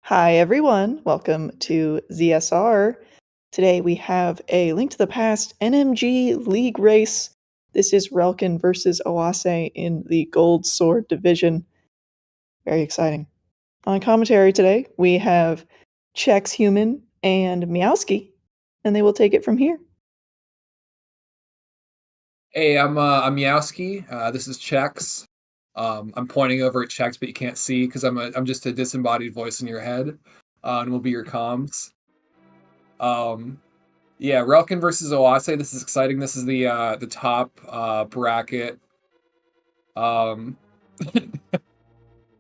Hi, everyone. Welcome to ZSR. Today we have a Link to the Past NMG League race. This is Relkin versus Oase in the Gold Sword division. Very exciting. On commentary today, we have Chex Human and Meowski, and they will take it from here. Hey, I'm Meowski. This is Chex. I'm pointing over at Chex, but you can't see because I'm just a disembodied voice in your head, and we'll be your comms. Yeah, Relkin versus Oase. This is exciting. This is the top bracket. Um,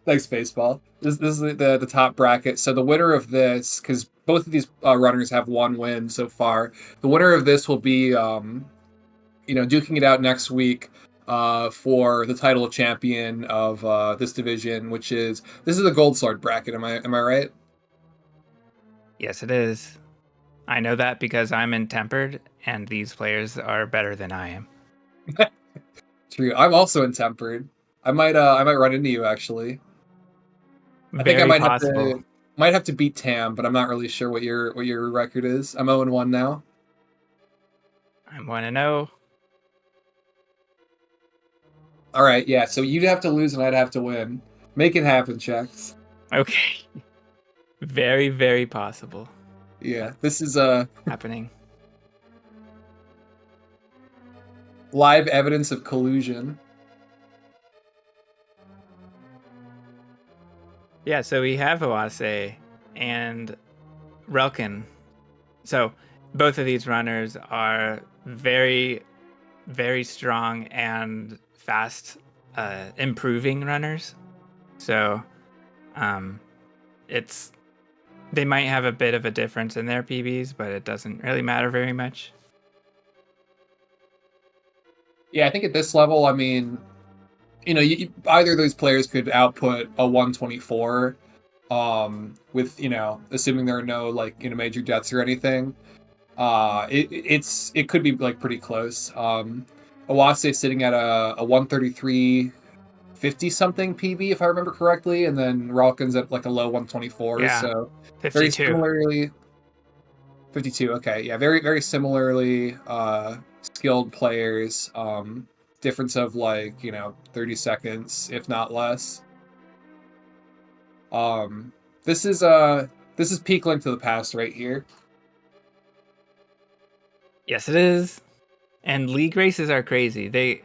Thanks, baseball. This is the top bracket. So the winner of this, because both of these runners have one win so far, the winner of this will be duking it out next week for the title of champion of this division, this is the Gold Sword bracket. Am I right? Yes, it is. I know that because I'm intempered, and these players are better than I am. True. I'm also intempered. I might run into you actually. I think I Very possible. might have to beat Tam, but I'm not really sure what your record is. I'm 0-1 now. I'm 1-0. All right, yeah. So you'd have to lose and I'd have to win. Make it happen, Chex. Okay. Very, very possible. Yeah, this is happening. live evidence of collusion. Yeah, so we have Oase and Relkin. So both of these runners are very, very strong and fast improving runners. So they might have a bit of a difference in their PBs, but it doesn't really matter very much. Yeah, I think at this level, I mean, either of those players could output a 124, with assuming there are no major deaths or anything. It could be like pretty close. Awase sitting at a 133 50 something PB if I remember correctly, and then Ralkin's at like a low 124. Yeah, So 52. very similarly. 52. Okay, yeah, very very similarly skilled players. Difference of 30 seconds, if not less. This is peak Link to the Past right here. Yes, it is. And league races are crazy. They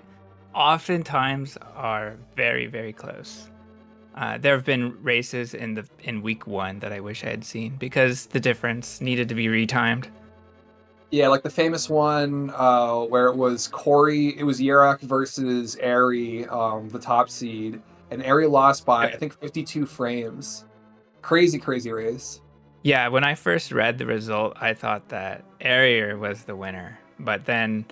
oftentimes are very, very close. There have been races in week 1 that I wish I had seen because the difference needed to be retimed. Yeah, like the famous one where it was Yerak versus Airy, the top seed, and Airy lost by I think 52 frames. Crazy race. Yeah, when I first read the result, I thought that Airy was the winner, but then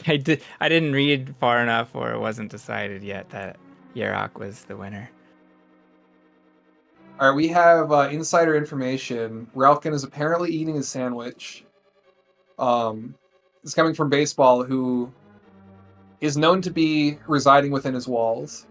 I didn't read far enough, or it wasn't decided yet that Yerak was the winner. All right, we have insider information. Relkin is apparently eating his sandwich. It's coming from Baseball, who is known to be residing within his walls.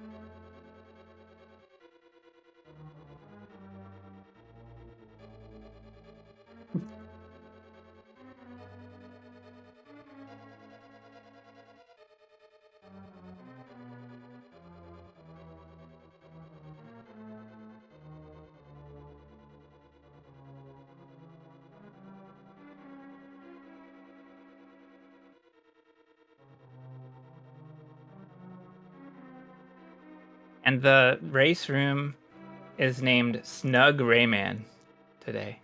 And the race room is named Snug Rayman today.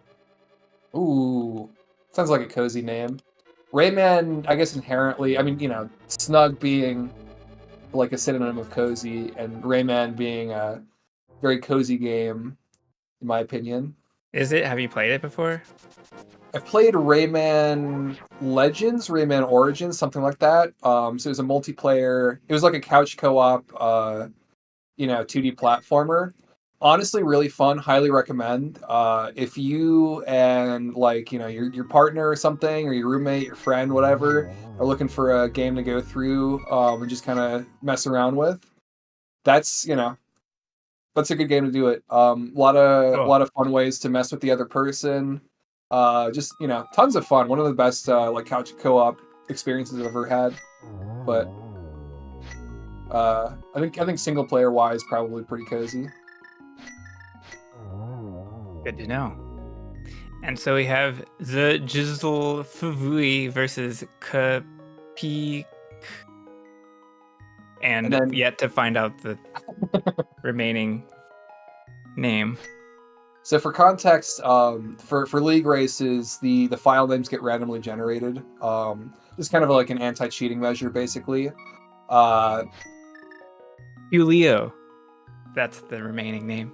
Ooh, sounds like a cozy name. Rayman, I guess inherently, I mean, snug being like a synonym of cozy, and Rayman being a very cozy game, in my opinion. Is it? Have you played it before? I played Rayman Legends, Rayman Origins, something like that. So it was a multiplayer. It was like a couch co-op, 2D platformer. Honestly, really fun. Highly recommend. If you and your partner or something, or your roommate, your friend, whatever, are looking for a game to go through and just kind of mess around with, that's that's a good game to do it. Cool. Lot of fun ways to mess with the other person. Just tons of fun. One of the best like couch co-op experiences I've ever had. But I think single player wise probably pretty cozy. Good to know. And so we have the Jizzle Fuvui versus Kapik. And then- yet to find out the remaining name. So for context, for league races, the file names get randomly generated. It's kind of like an anti-cheating measure, basically. Julio. That's the remaining name.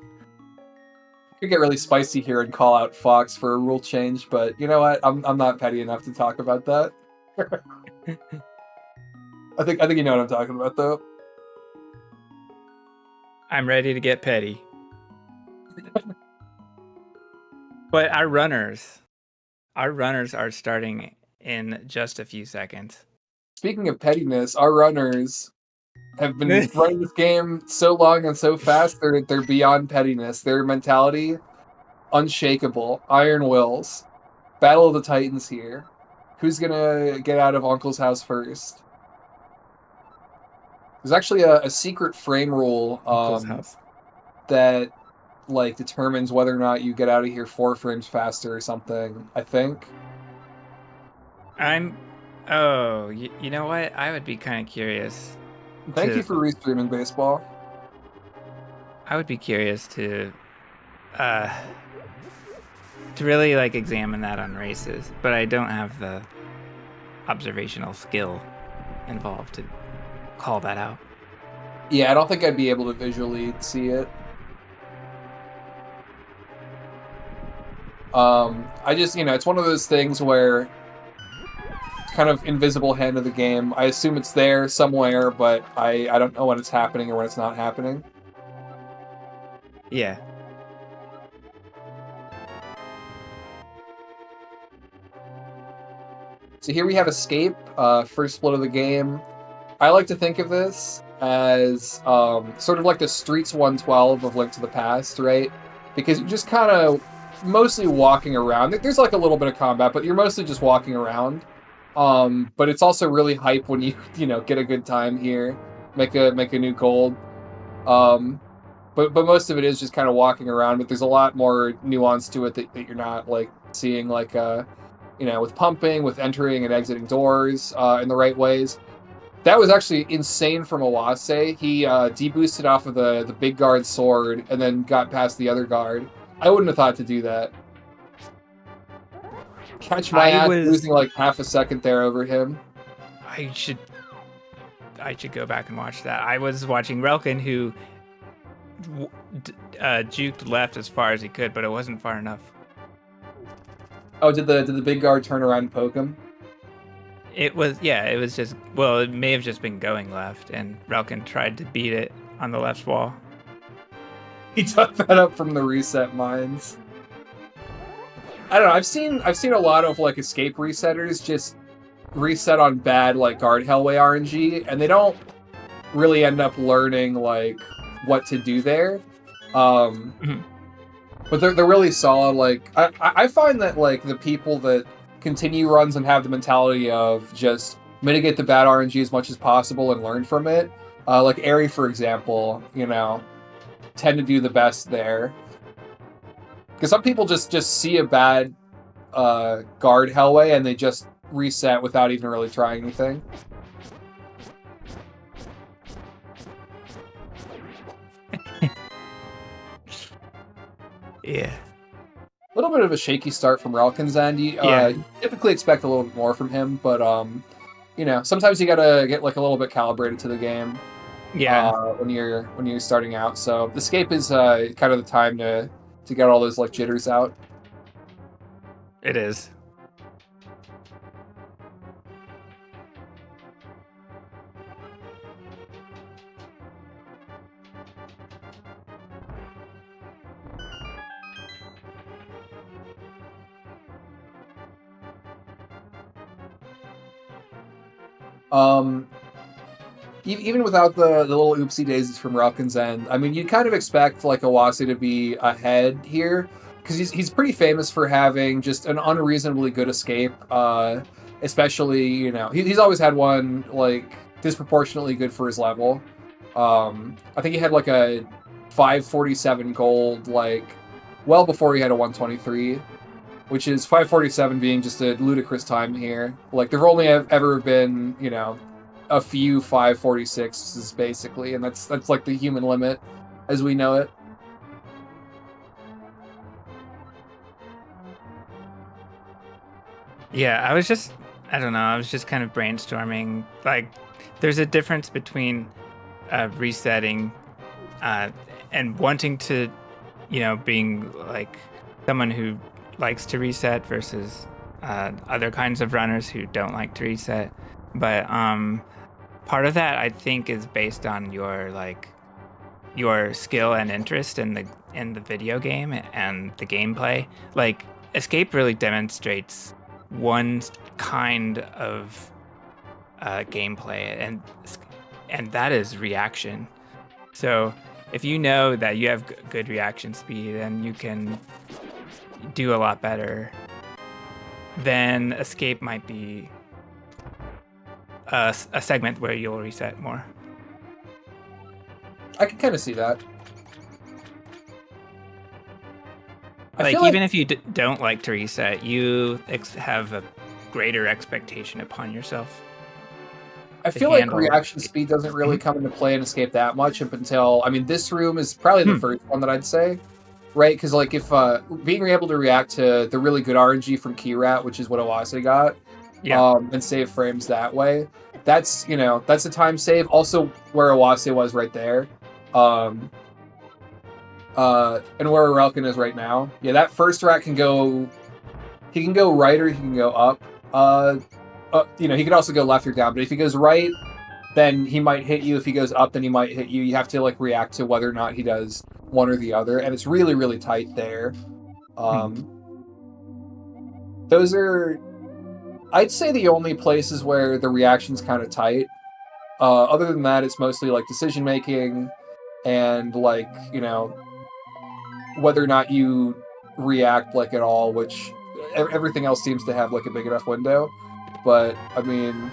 Could get really spicy here and call out Fox for a rule change, but you know what? I'm not petty enough to talk about that. I think you know what I'm talking about, though. I'm ready to get petty. But our runners are starting in just a few seconds. Speaking of pettiness, our runners have been running this game so long and so fast, they're beyond pettiness. Their mentality, unshakable, iron wills. Battle of the Titans here. Who's gonna get out of Uncle's house first? There's actually a secret frame rule that like determines whether or not you get out of here 4 frames faster or something, I think. You know what? I would be kind of curious. Thank you for restreaming baseball. I would be curious to really like examine that on races, but I don't have the observational skill involved to call that out. Yeah, I don't think I'd be able to visually see it. I just, it's one of those things where it's kind of invisible hand of the game. I assume it's there somewhere, but I don't know when it's happening or when it's not happening. Yeah. So here we have Escape, first split of the game. I like to think of this as sort of like the Streets 112 of Link to the Past, right? Because you're just kind of mostly walking around. There's like a little bit of combat, but you're mostly just walking around. But it's also really hype when you get a good time here, make a new gold. But most of it is just kind of walking around. But there's a lot more nuance to it that you're not like seeing, like with pumping, with entering and exiting doors in the right ways. That was actually insane from Oase. He deboosted off of the big guard sword and then got past the other guard. I wouldn't have thought to do that. Catch my ass losing like half a second there over him. I should go back and watch that. I was watching Relkin, who juked left as far as he could, but it wasn't far enough. Oh, did the big guard turn around and poke him? It was just, well, it may have just been going left, and Relkin tried to beat it on the left wall. He took that up from the reset mines. I don't know. I've seen a lot of like escape resetters just reset on bad like guard hellway RNG, and they don't really end up learning like what to do there. But they're really solid. Like I find that like the people that continue runs and have the mentality of just mitigate the bad RNG as much as possible and learn from it. Like Airy, for example, tend to do the best there. Because some people just see a bad guard hellway and they just reset without even really trying anything. Yeah. A little bit of a shaky start from Relkin's end. You typically expect a little bit more from him, but sometimes you gotta get like a little bit calibrated to the game. Yeah. When you're starting out. So Escape is kind of the time to get all those like jitters out. It is. even without the little oopsie daisies from Relkin's end, I mean, you kind of expect like Oase to be ahead here because he's pretty famous for having just an unreasonably good escape. Especially, you know, he's always had one like disproportionately good for his level. I think he had like a 547 gold like well before he had a 123, which is 547 being just a ludicrous time here. Like there've only ever been, you know, a few 546s basically, and that's like the human limit as we know it. Yeah, I don't know, I was just kind of brainstorming. Like, there's a difference between resetting and wanting to, you know, being like someone who likes to reset versus other kinds of runners who don't like to reset. But part of that I think is based on your skill and interest in the video game and the gameplay. Like Escape really demonstrates one kind of gameplay, and that is reaction. So if you know that you have good reaction speed and you can do a lot better, then Escape might be a segment where you'll reset more. I can kind of see that. Like, even if you don't like to reset, you have a greater expectation upon yourself. I feel like reaction speed doesn't really come into play in Escape that much up until, I mean, this room is probably the first one that I'd say, right? Because like if being able to react to the really good RNG from Key Rat, which is what Oase got, and save frames that way, that's, you know, that's a time save. Also where Oase was right there. And where Relkin is right now. Yeah, that first rat can go, he can go right or he can go up. You know, he could also go left or down, but if he goes right, then he might hit you. If he goes up, then he might hit you. You have to like react to whether or not he does one or the other, and it's really, really tight there. Those are, I'd say, the only places where the reaction's kind of tight. Other than that, it's mostly like decision making and like, you know, whether or not you react like at all, which everything else seems to have like a big enough window. But I mean,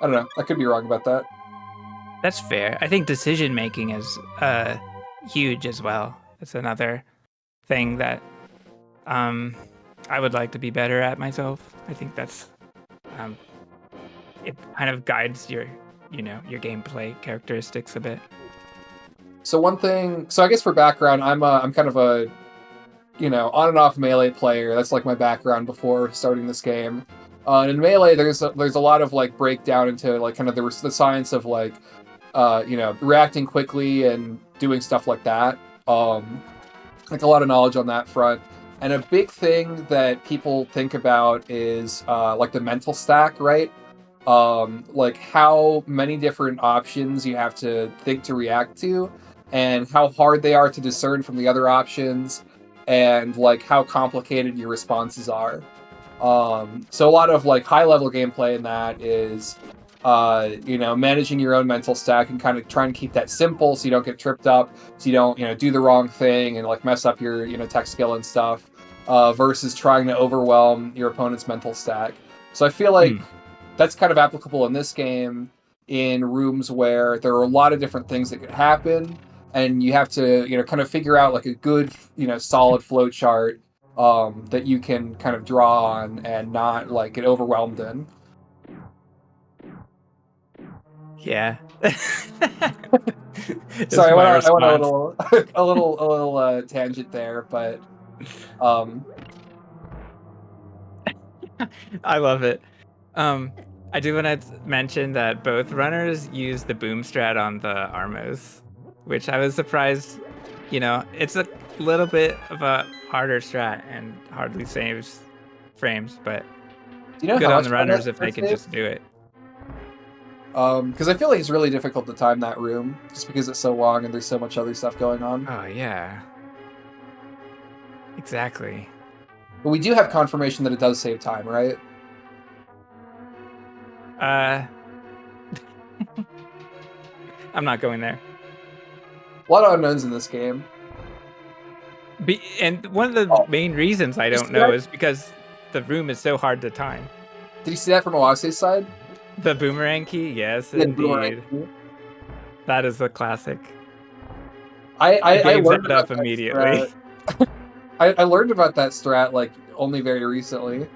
I don't know. I could be wrong about that. That's fair. I think decision making is huge as well. It's another thing that I would like to be better at myself. I think that's it kind of guides your, you know, your gameplay characteristics a bit. So one thing, so I guess for background, I'm kind of a, you know, on and off Melee player. That's like my background before starting this game. And in Melee, there's a lot of like breakdown into like kind of the science of like, you know, reacting quickly and doing stuff like that. Like a lot of knowledge on that front. And a big thing that people think about is like the mental stack, right? Like how many different options you have to think to react to, and how hard they are to discern from the other options, and like how complicated your responses are. So a lot of like high level gameplay in that is, you know, managing your own mental stack and kind of trying to keep that simple so you don't get tripped up, so you don't, you know, do the wrong thing and like mess up your, you know, tech skill and stuff, versus trying to overwhelm your opponent's mental stack. So I feel like that's kind of applicable in this game in rooms where there are a lot of different things that could happen, and you have to, you know, kind of figure out like a good, you know, solid flow chart that you can kind of draw on and not like get overwhelmed in. Yeah. Sorry, I went a little tangent there, but I love it. I do want to mention that both runners use the boom strat on the Armos, which I was surprised. You know, it's a little bit of a harder strat and hardly saves frames, but you know, good on the runners if they can just do it. Because I feel like it's really difficult to time that room just because it's so long and there's so much other stuff going on. Oh yeah, exactly. But we do have confirmation that it does save time, right? I'm not going there. A lot of unknowns in this game. And one of the main reasons I don't know is because the room is so hard to time. Did you see that from Oase's side? The boomerang key? Yes, Yeah, indeed. That is a classic. I learned that up immediately. I learned about that strat like only very recently.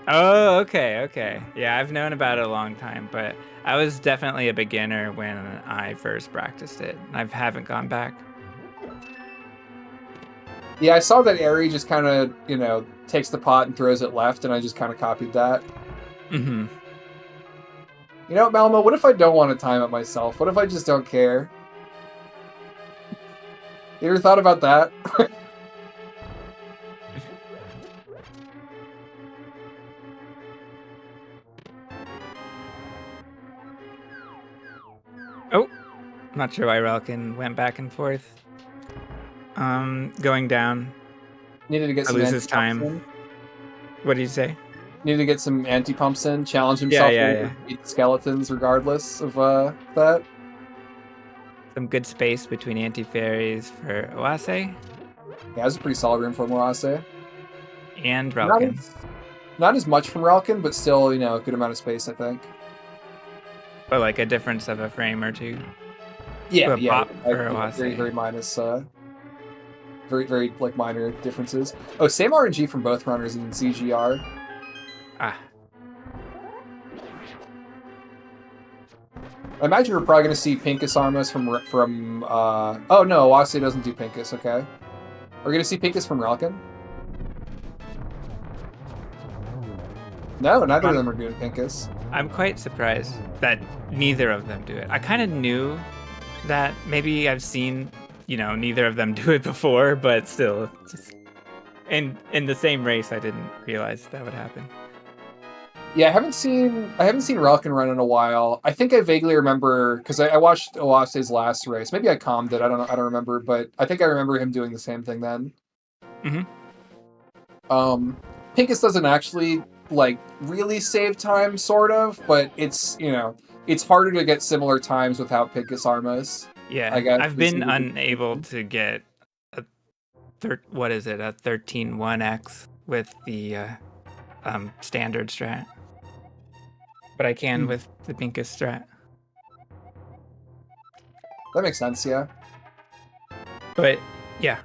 Oh, okay. Yeah, I've known about it a long time, but I was definitely a beginner when I first practiced it. I haven't gone back. Yeah, I saw that Aerie just kind of, takes the pot and throws it left, and I just kind of copied that. Mm-hmm. You know what, Malmo, what if I don't want to time it myself? What if I just don't care? You ever thought about that? Oh, not sure why relkin went back and forth. Going down. Needed to get some loses time. in. What did you say? Needed to get some anti-pumps in, challenge himself to beat the skeletons regardless of that. Some good space between anti-fairies for Oase. Yeah, it was a pretty solid room from Oase. And relkin. Not as much from relkin, but still, a good amount of space, I think. But like a difference of a frame or two. Yeah, very, very minus, very like minor differences. Oh, same RNG from both runners in CGR. Ah. I imagine we're probably going to see Pinkus Armas from oh no, Oase doesn't do Pinkus, okay. We're going to see Pinkus from relkin? No, neither of them are doing Pinkus. I'm quite surprised that neither of them do it. I kind of knew that maybe I've seen, neither of them do it before, but still, just in the same race, I didn't realize that would happen. Yeah, I haven't seen relkin run in a while. I think I vaguely remember because I watched Oase's last race. Maybe I calmed it. I don't remember, but I think I remember him doing the same thing then. Mm-hmm. Pinkus doesn't actually like really save time, sort of, but it's it's harder to get similar times without Pinkus Armas. Yeah, I guess I've been unable to get a 13-1x with the standard strat, but I can with the Pinkus strat. That makes sense, yeah. But yeah,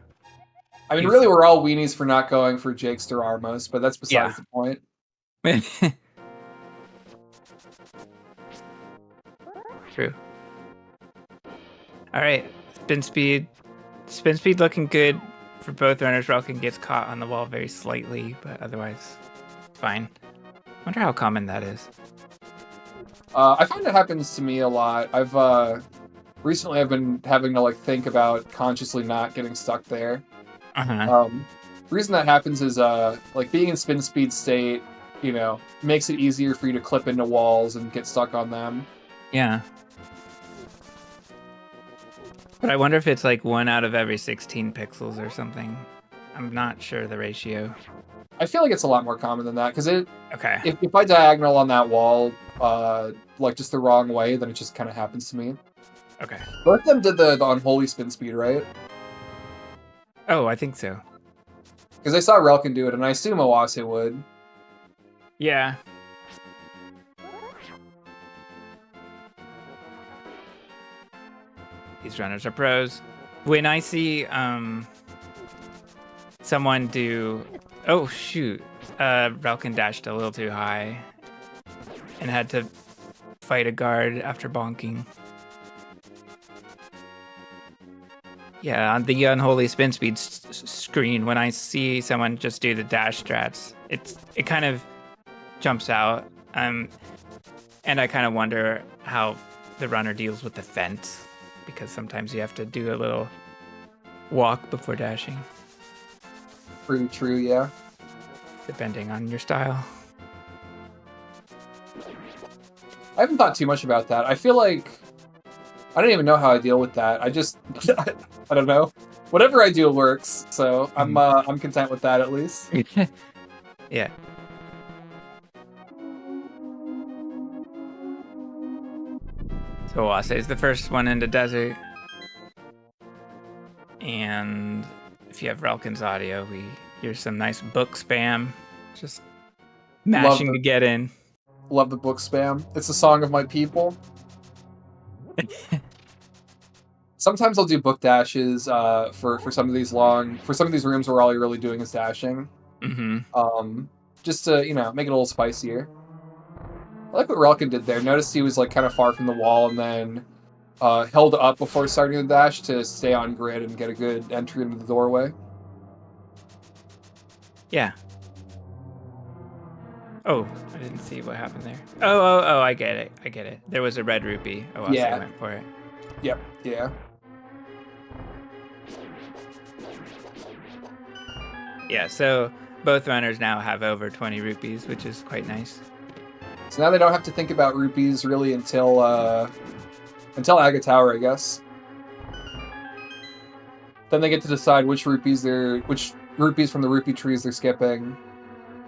I mean, really, we're all weenies for not going for Jakester Armas, but that's besides the point. True. All right, spin speed looking good for both runners. Relkin gets caught on the wall very slightly, but otherwise fine. Wonder how common that is. I find it happens to me a lot. Recently I've been having to think about consciously not getting stuck there. Uh-huh. The reason that happens is being in spin speed state, makes it easier for you to clip into walls and get stuck on them. Yeah. But I wonder if it's 1 out of every 16 pixels or something. I'm not sure the ratio. I feel like it's a lot more common than that, because okay. If I diagonal on that wall, just the wrong way, then it just kind of happens to me. Okay. Both of them did the unholy spin speed, right? Oh, I think so. Because I saw relkin do it, and I assume Oase would. Yeah. These runners are pros. When I see someone do... Oh, shoot. relkin dashed a little too high and had to fight a guard after bonking. Yeah, on the unholy spin speed screen, when I see someone just do the dash strats, it kind of jumps out. And I kind of wonder how the runner deals with the fence, because sometimes you have to do a little walk before dashing. Pretty true, yeah. Depending on your style. I haven't thought too much about that. I feel like I don't even know how I deal with that. I just I don't know. Whatever I do works, so I'm content with that at least. Yeah. So Oase is the first one into desert. And if you have Relkin's audio, we hear some nice book spam. Just mashing to get in. Love the book spam. It's a song of my people. Sometimes I'll do book dashes for some of these rooms where all you're really doing is dashing. Mm-hmm. Just to, you know, make it a little spicier. I like what Relkin did there. Notice he was like kind of far from the wall and then held up before starting the dash to stay on grid and get a good entry into the doorway. Yeah. Oh, I didn't see what happened there. Oh, I get it. There was a red rupee. Oh, I went for it. Yep, yeah. Yeah, so both runners now have over 20 rupees, which is quite nice. So now they don't have to think about rupees really until Aga Tower, I guess. Then they get to decide which rupees from the rupee trees they're skipping.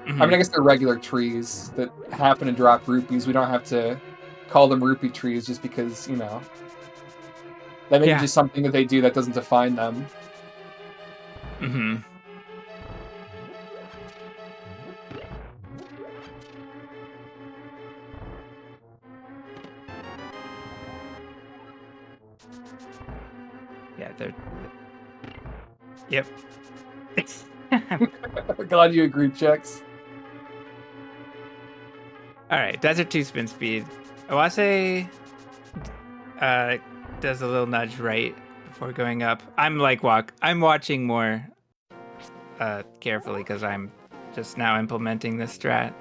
Mm-hmm. I mean, I guess they're regular trees that happen to drop rupees. We don't have to call them rupee trees just because, you know, that may be just something that they do that doesn't define them. Mm-hmm. Yeah, they're... Yep. Glad you agreed, Chex. Alright, Desert 2 spin speed. Oase does a little nudge right before going up. I'm watching more carefully because I'm just now implementing this strat.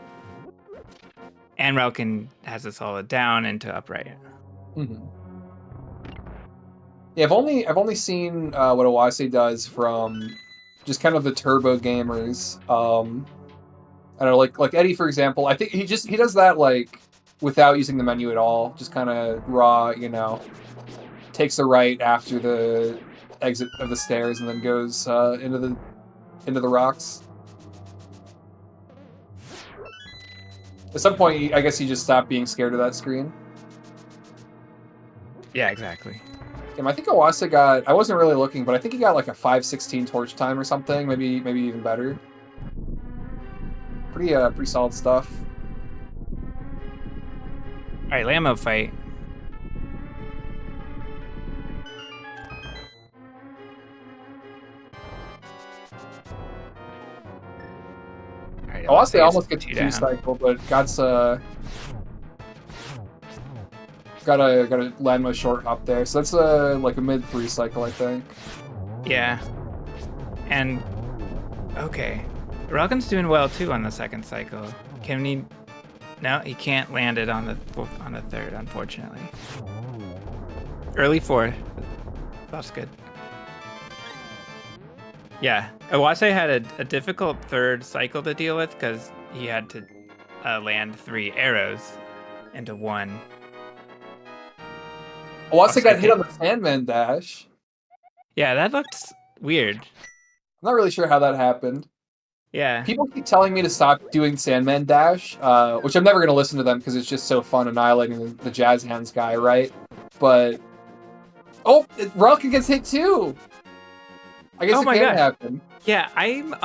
And Relkin has a solid down into upright. Mm-hmm. Yeah, I've only seen what Oase does from just kind of the turbo gamers. I don't know, like Eddie, for example. I think he does that like without using the menu at all. Just kind of raw, you know, takes the right after the exit of the stairs and then goes into the rocks. At some point, I guess he just stopped being scared of that screen. Yeah, exactly. I think Oase got... I wasn't really looking, but I think he got like a 5:16 torch time or something. Maybe even better. Pretty solid stuff. Alright, Lammo fight. Right, Oase almost gets a 2 cycle, but got a Lanmo short hop there, so that's like a mid 3 cycle, I think. Yeah. And okay, Relkin's doing well too on the second cycle. Can he? No, he can't land it on the third, unfortunately. Early 4th. That's good. Yeah, Oase had a difficult third cycle to deal with because he had to land 3 arrows into 1. Oase got hit on the Sandman dash. Yeah, that looked weird. I'm not really sure how that happened. Yeah. People keep telling me to stop doing Sandman dash, which I'm never going to listen to them because it's just so fun annihilating the jazz hands guy, right? But... Oh! Relkin gets hit too! I guess it can happen. Yeah, I'm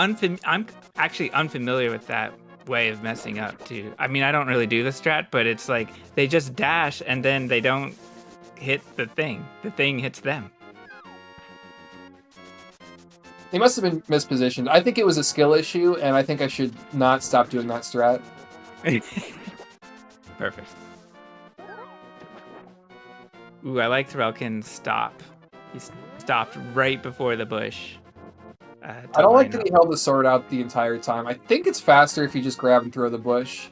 actually unfamiliar with that way of messing up too. I mean, I don't really do the strat, but it's like they just dash and then they don't hit the thing. The thing hits them. They must have been mispositioned. I think it was a skill issue, and I think I should not stop doing that strat. Perfect. Ooh, I like Relkin's stop. He stopped right before the bush. I don't like that he held the sword out the entire time. I think it's faster if you just grab and throw the bush.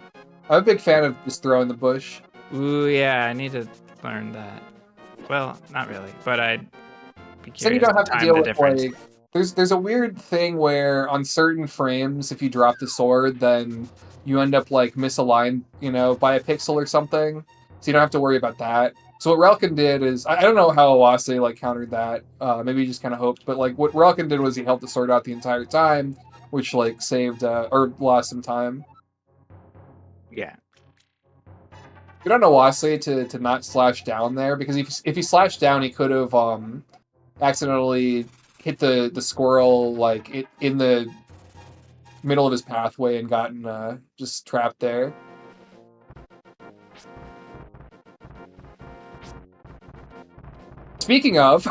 I'm a big fan of just throwing the bush. Ooh, yeah, I need to learn that. Well, not really, but I'd be curious. So you don't have to deal with difference. like... There's a weird thing where on certain frames, if you drop the sword, then you end up like misaligned, you know, by a pixel or something. So you don't have to worry about that. So what Relkin did is, I don't know how Oase like countered that. Maybe he just kind of hoped, but like what Relkin did was he held the sword out the entire time, which like saved or lost some time. Yeah. Good on Oase to not slash down there, because if he slashed down, he could have accidentally hit the squirrel like in the middle of his pathway and gotten just trapped there. Speaking of,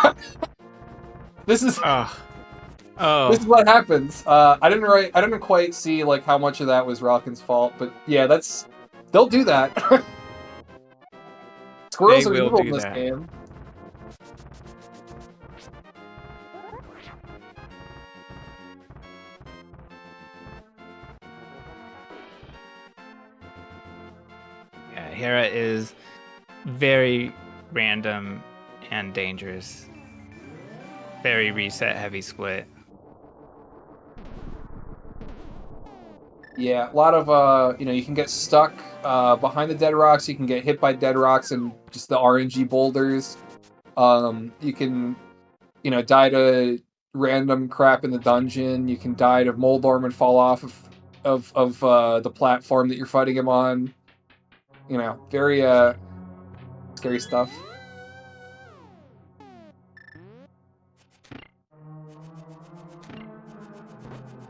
this is this is what happens. I didn't quite see like how much of that was Relkin's fault, but yeah, they'll do that. Squirrels are evil in this game. Yeah, Hera is very random and dangerous. Very reset heavy split. Yeah, a lot of you can get stuck behind the dead rocks. You can get hit by dead rocks and just the RNG boulders. You can die to random crap in the dungeon. You can die to Moldorm and fall off of the platform that you're fighting him on. Very scary stuff.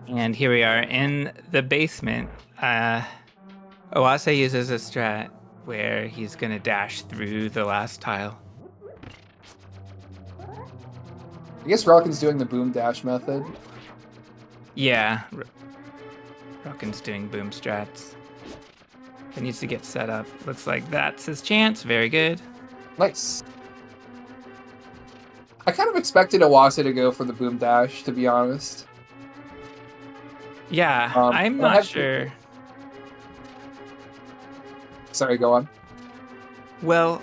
And here we are in the basement. Oase uses a strat where he's going to dash through the last tile. I guess Relkin's doing the boom dash method. Yeah. Relkin's doing boom strats. He needs to get set up. Looks like that's his chance. Very good. Nice. I kind of expected Oase to go for the boom dash, to be honest. Yeah, I'm not sure. Sorry, go on. Well,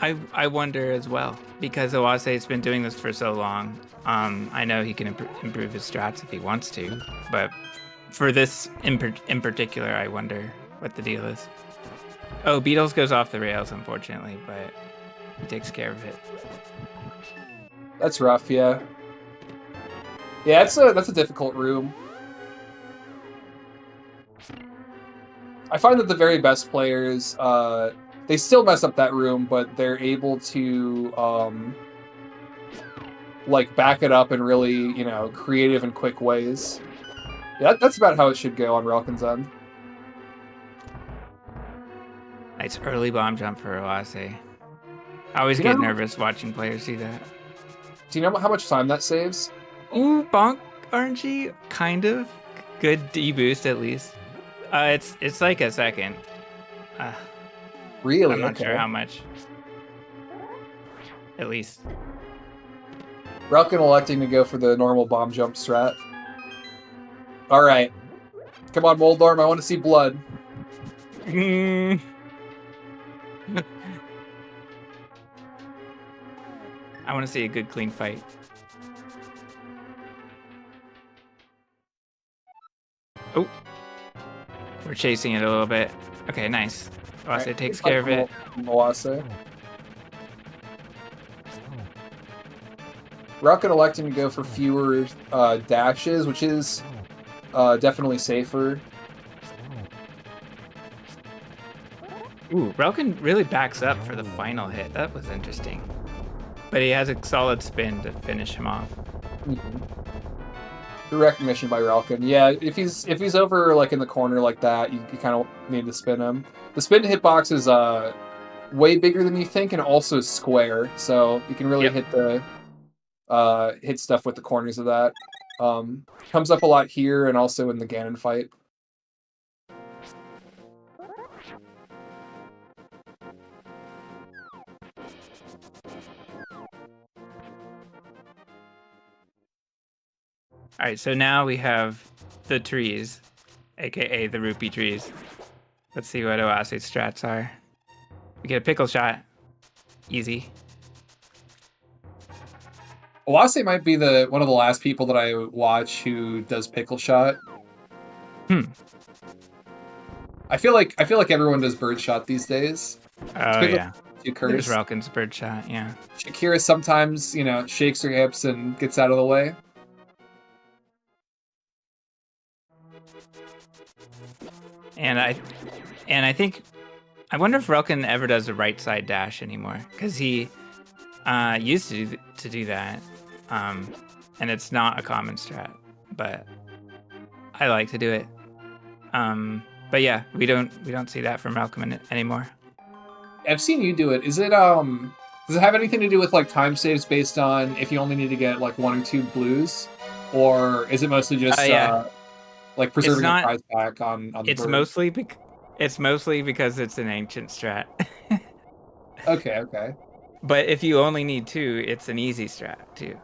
I wonder as well, because Oase's been doing this for so long. I know he can improve his strats if he wants to, but for this in particular, I wonder what the deal is. Oh, Beetles goes off the rails, unfortunately, but he takes care of it. That's rough, yeah. Yeah, that's a difficult room. I find that the very best players, they still mess up that room, but they're able to, like, back it up in really, creative and quick ways. Yeah, that's about how it should go on Relkin's end. Nice early bomb jump for Oase. I always get nervous watching players do that. Do you know how much time that saves? Ooh, bonk RNG, kind of. Good D-boost, at least. It's like a second. Really? I'm not sure how much. At least. Relkin electing to go for the normal bomb jump strat. Alright. Come on, Moldorm, I want to see blood. I want to see a good, clean fight. Oh. We're chasing it a little bit. Okay, nice. Oase takes care of it. Oase. Relkin electing to go for fewer dashes, which is definitely safer. Ooh, Relkin really backs up for the final hit. That was interesting. But he has a solid spin to finish him off. Mm-hmm. The recognition by Relkin. Yeah, if he's over like in the corner like that, you kind of need to spin him. The spin hitbox is way bigger than you think and also square, so you can really hit the hit stuff with the corners of that. Comes up a lot here and also in the Ganon fight. All right, so now we have the trees, aka the rupee trees. Let's see what Oase's strats are. We get a pickle shot. Easy. Oase might be one of the last people that I watch who does pickle shot. I feel like everyone does bird shot these days. Oh yeah. There's Relkin's bird shot, yeah. Shakira sometimes, shakes her hips and gets out of the way. And I think I wonder if Relkin ever does a right side dash anymore, because he used to do that, and it's not a common strat, but I like to do it. But yeah, we don't see that from Relkin anymore. I've seen you do it. Is it does it have anything to do with like time saves based on if you only need to get like 1 or 2 blues, or is it mostly just like preserving a prize pack on the it's bird? It's mostly because it's an ancient strat. Okay. But if you only need 2, it's an easy strat too.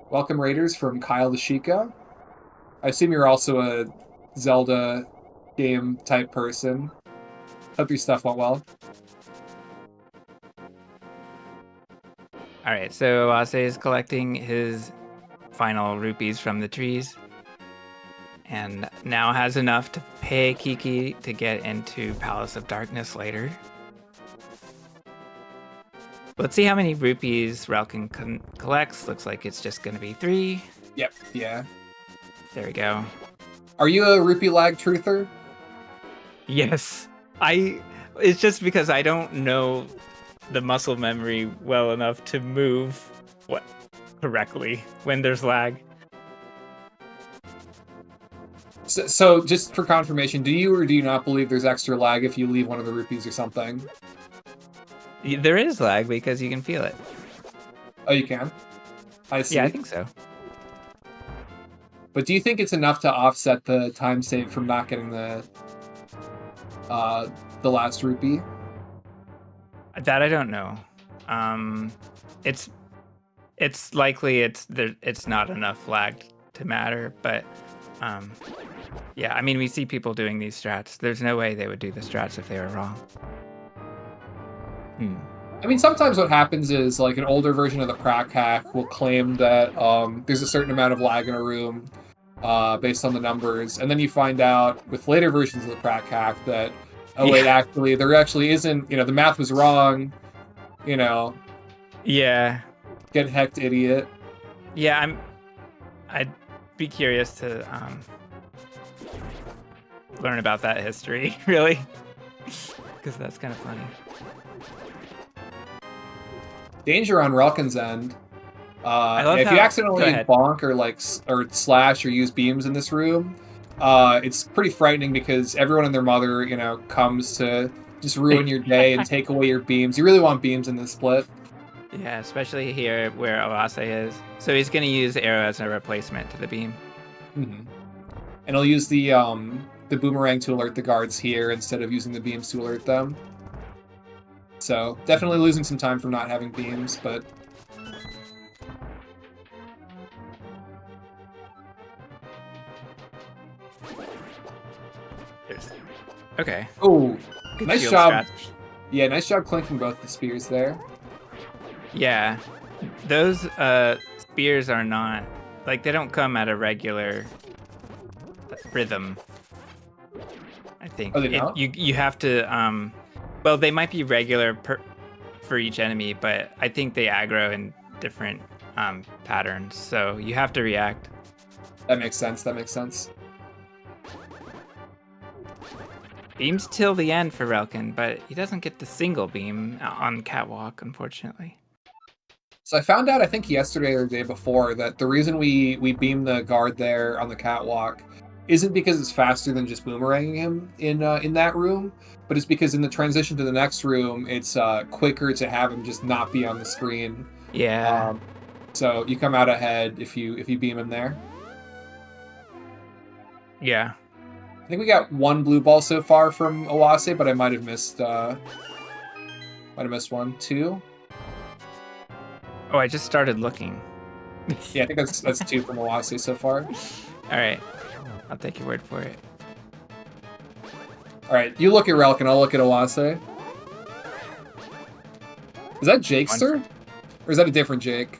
Welcome Raiders from Kyle the Sheikah. I assume you're also a Zelda game type person. Hope your stuff went well. Alright, so Oase is collecting his final rupees from the trees, and now has enough to pay Kiki to get into Palace of Darkness later. Let's see how many rupees Relkin collects. Looks like it's just going to be 3. Yep, yeah. There we go. Are you a rupee lag truther? Yes. It's just because I don't know the muscle memory well enough to move correctly when there's lag. So just for confirmation, do you or do you not believe there's extra lag if you leave one of the rupees or something? There is lag because you can feel it. Oh, you can? I see. Yeah, I think so. But do you think it's enough to offset the time save from not getting the last rupee? That I don't know. It's likely it's not enough lag to matter, but yeah, I mean, we see people doing these strats. There's no way they would do the strats if they were wrong. I mean, sometimes what happens is like an older version of the Prac hack will claim that there's a certain amount of lag in a room based on the numbers, and then you find out with later versions of the Prac hack that wait, actually there actually isn't. The math was wrong. Yeah. Get hecked, idiot. Yeah, I'd be curious to learn about that history, really, because that's kind of funny. Danger on Relkin's end. If you accidentally bonk or slash or use beams in this room, it's pretty frightening because everyone and their mother, comes to just ruin your day and take away your beams. You really want beams in this split. Yeah, especially here where Oase is. So he's going to use arrow as a replacement to the beam. Mm-hmm. And he'll use the boomerang to alert the guards here instead of using the beams to alert them. So definitely losing some time from not having beams, but okay. Oh, nice job. Strat. Yeah, nice job clinking both the spears there. Yeah, those spears are not they don't come at a regular rhythm. I think. Oh, they don't? You have to well, they might be regular for each enemy, but I think they aggro in different patterns, so you have to react. That makes sense. Beams till the end for Relkin, but he doesn't get the single beam on Catwalk, unfortunately. So I found out, I think yesterday or the day before, that the reason we beam the guard there on the catwalk isn't because it's faster than just boomeranging him in that room, but it's because in the transition to the next room, it's quicker to have him just not be on the screen. Yeah. So you come out ahead if you beam him there. Yeah. I think we got 1 blue ball so far from Oase, but I might have missed one. 2. Oh, I just started looking. Yeah, I think that's 2 from Oase so far. All right, I'll take your word for it. All right, you look at Relkin, I'll look at Oase. Is that Jakester? Or is that a different Jake?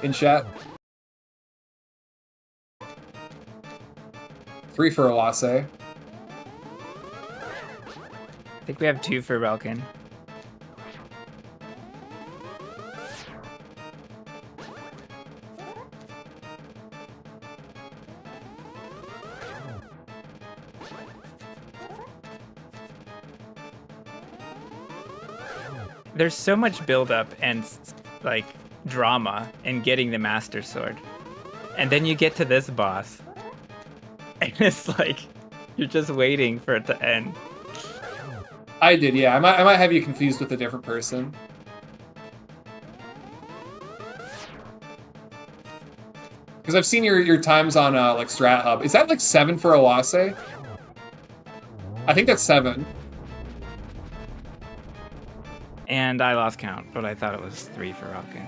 In chat? 3 for Oase. I think we have 2 for Relkin. there's so much buildup and like drama in getting the Master Sword, and then you get to this boss, and it's like you're just waiting for it to end. I did, yeah. I might have you confused with a different person. Because I've seen your times on like Strat Hub. Is that like 7 for Oase? I think that's 7. And I lost count, but I thought it was 3 for relkin.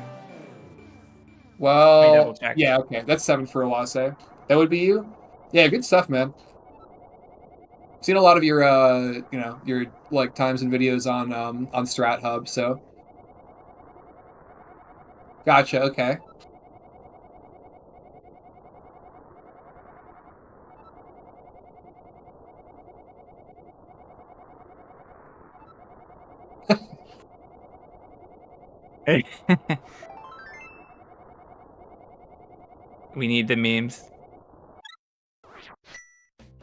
Well, yeah, okay. That's 7 for Oase. That would be you? Yeah, good stuff, man. I've seen a lot of your you know, your like times and videos on Strat Hub, so. Gotcha, okay. We need the memes.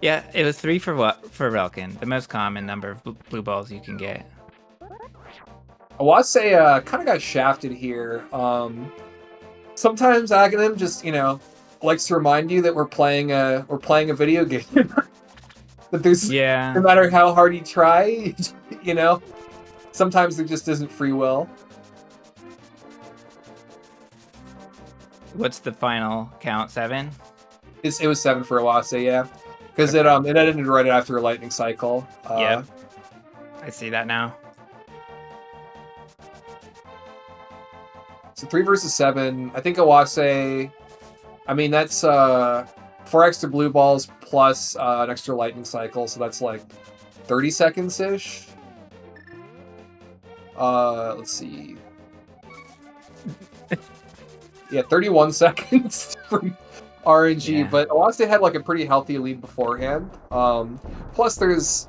Yeah, it was 3 for relkin, the most common number of blue balls you can get. Oase kind of got shafted here. Sometimes Aghanim just, you know, likes to remind you that we're playing a video game. That there's, no matter how hard you try, you know, sometimes there just isn't free will. What's the final count? 7? It was 7 for Oase, yeah, because it ended right after a lightning cycle. Yeah, I see that now. So 3 versus 7. I think Oase. I mean, that's 4 extra blue balls plus an extra lightning cycle, so that's like 30 seconds ish. Let's see. Yeah, 31 seconds from RNG, yeah. But Oase had like a pretty healthy lead beforehand. Plus, there's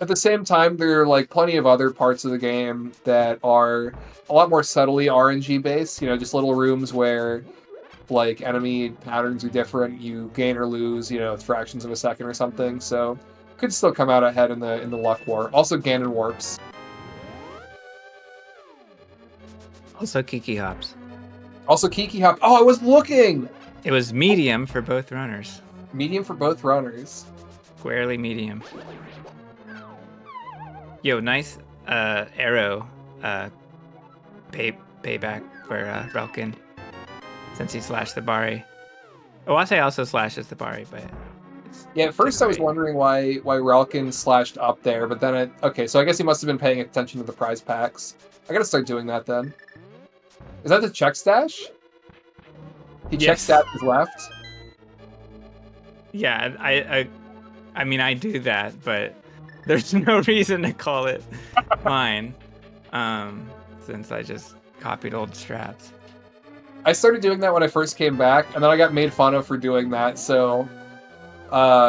at the same time there are like plenty of other parts of the game that are a lot more subtly RNG based. You know, just little rooms where like enemy patterns are different. You gain or lose, you know, fractions of a second or something. So could still come out ahead in the luck war. Also, Ganon warps. Also, Kiki hops. Oh, I was looking! It was medium for both runners. Medium for both runners. Squarely medium. Yo, nice arrow payback for relkin, since he slashed the Bari. Oase also slashes the Bari, but... Yeah, at first I was wondering why relkin slashed up there, but then okay, so I guess he must have been paying attention to the prize packs. I gotta start doing that then. Is that the check stash? He check stashes left? Yeah, I mean, I do that, but there's no reason to call it mine, since I just copied old strats. I started doing that when I first came back, and then I got made fun of for doing that, so,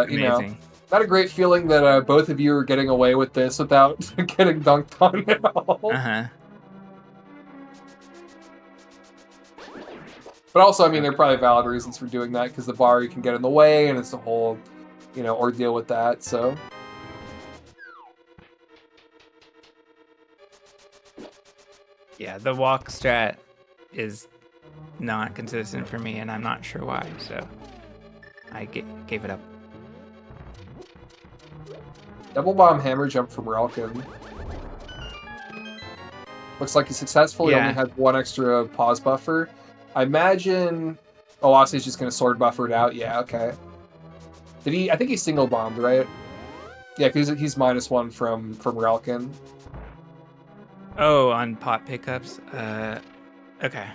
you know, not a great feeling that both of you are getting away with this without getting dunked on at all. Uh-huh. But also, I mean, there are probably valid reasons for doing that, because the Bari can get in the way, and it's a whole, you know, ordeal with that, so... Yeah, the walk strat is not consistent for me, and I'm not sure why, so I gave it up. Double bomb hammer jump from relkin. Looks like he successfully only had 1 extra pause buffer. I imagine Oase is just going to sword buffer it out. Yeah, okay. Did he? I think he single bombed, right? Yeah, because he's -1 from relkin. Oh, on pot pickups? Okay.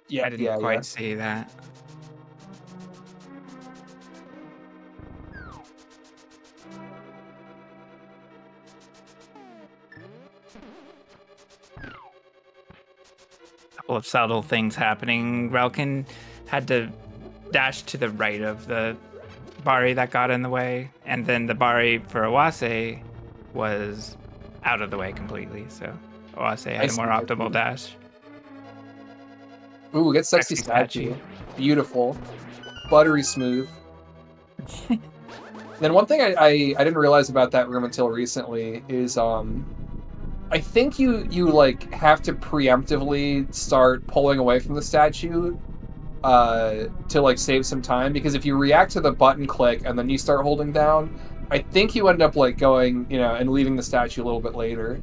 Yeah, I didn't quite see that. Couple of subtle things happening. Relkin had to dash to the right of the Bari that got in the way, and then the Bari for Oase was out of the way completely, so Oase had a more optimal dash. Ooh, get sexy statue. Beautiful. Buttery smooth. Then one thing I didn't realize about that room until recently is I think you like have to preemptively start pulling away from the statue to like save some time, because if you react to the button click and then you start holding down, I think you end up like going, and leaving the statue a little bit later.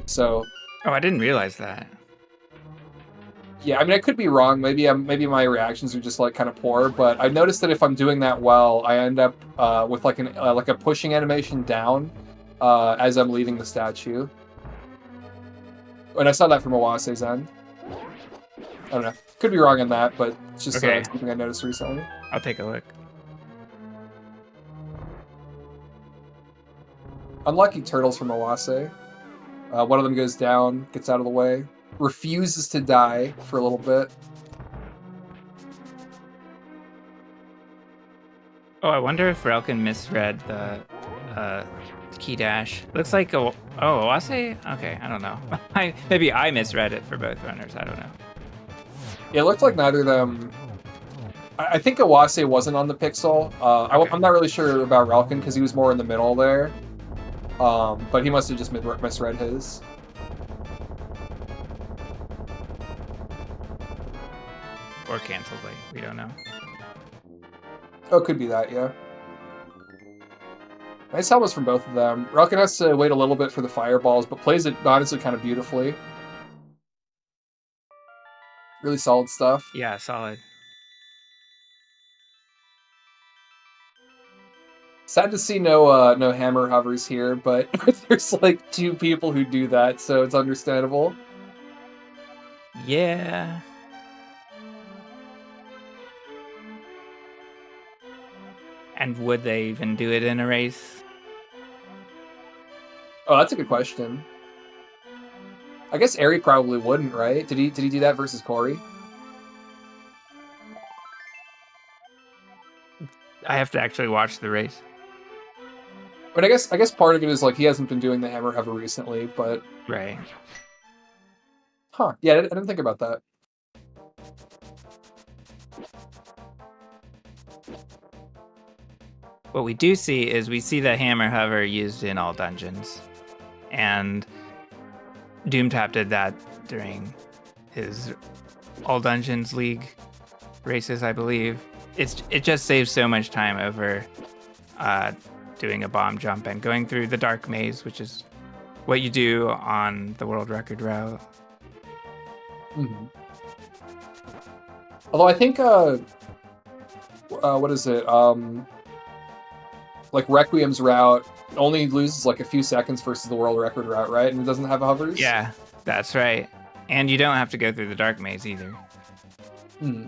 So Oh, I didn't realize that. yeah, I mean, I could be wrong. Maybe my reactions are just like kind of poor, but I noticed that if I'm doing that well, I end up with like a pushing animation down as I'm leaving the statue. And I saw that from Oase's end. I don't know. Could be wrong on that, but it's just Okay. something I noticed recently. I'll take a look. Unlucky turtles from Oase. One of them goes down, gets out of the way, refuses to die for a little bit. Oh, I wonder if Relkin misread the key dash. Looks like Oase? Okay, I don't know. Maybe I misread it for both runners. I don't know. It looked like neither of them. I think Oase wasn't on the pixel. Okay. I'm not really sure about Relkin because he was more in the middle there. But he must have just misread his. Or canceled late. We don't know. Oh, could be that, yeah. Nice helmets from both of them. Relkin has to wait a little bit for the fireballs, but plays it honestly kind of beautifully. Really solid stuff. Yeah, solid. Sad to see no hammer hovers here, but there's like 2 people who do that, so it's understandable. Yeah. And would they even do it in a race? Oh, that's a good question. I guess Ari probably wouldn't, right? Did he do that versus Corey? I have to actually watch the race. But I guess part of it is like he hasn't been doing the hammer hover recently, but Right. huh? Yeah, I didn't think about that. What we do see is we see the hammer hover used in all dungeons. And Doomtap did that during his All Dungeons League races, I believe. It just saves so much time over doing a bomb jump and going through the dark maze, which is what you do on the world record route. Mm-hmm. Although I think what is it? Like Requiem's route only loses like a few seconds versus the world record route, right? And it doesn't have hovers. Yeah, that's right. And you don't have to go through the dark maze either. Hmm.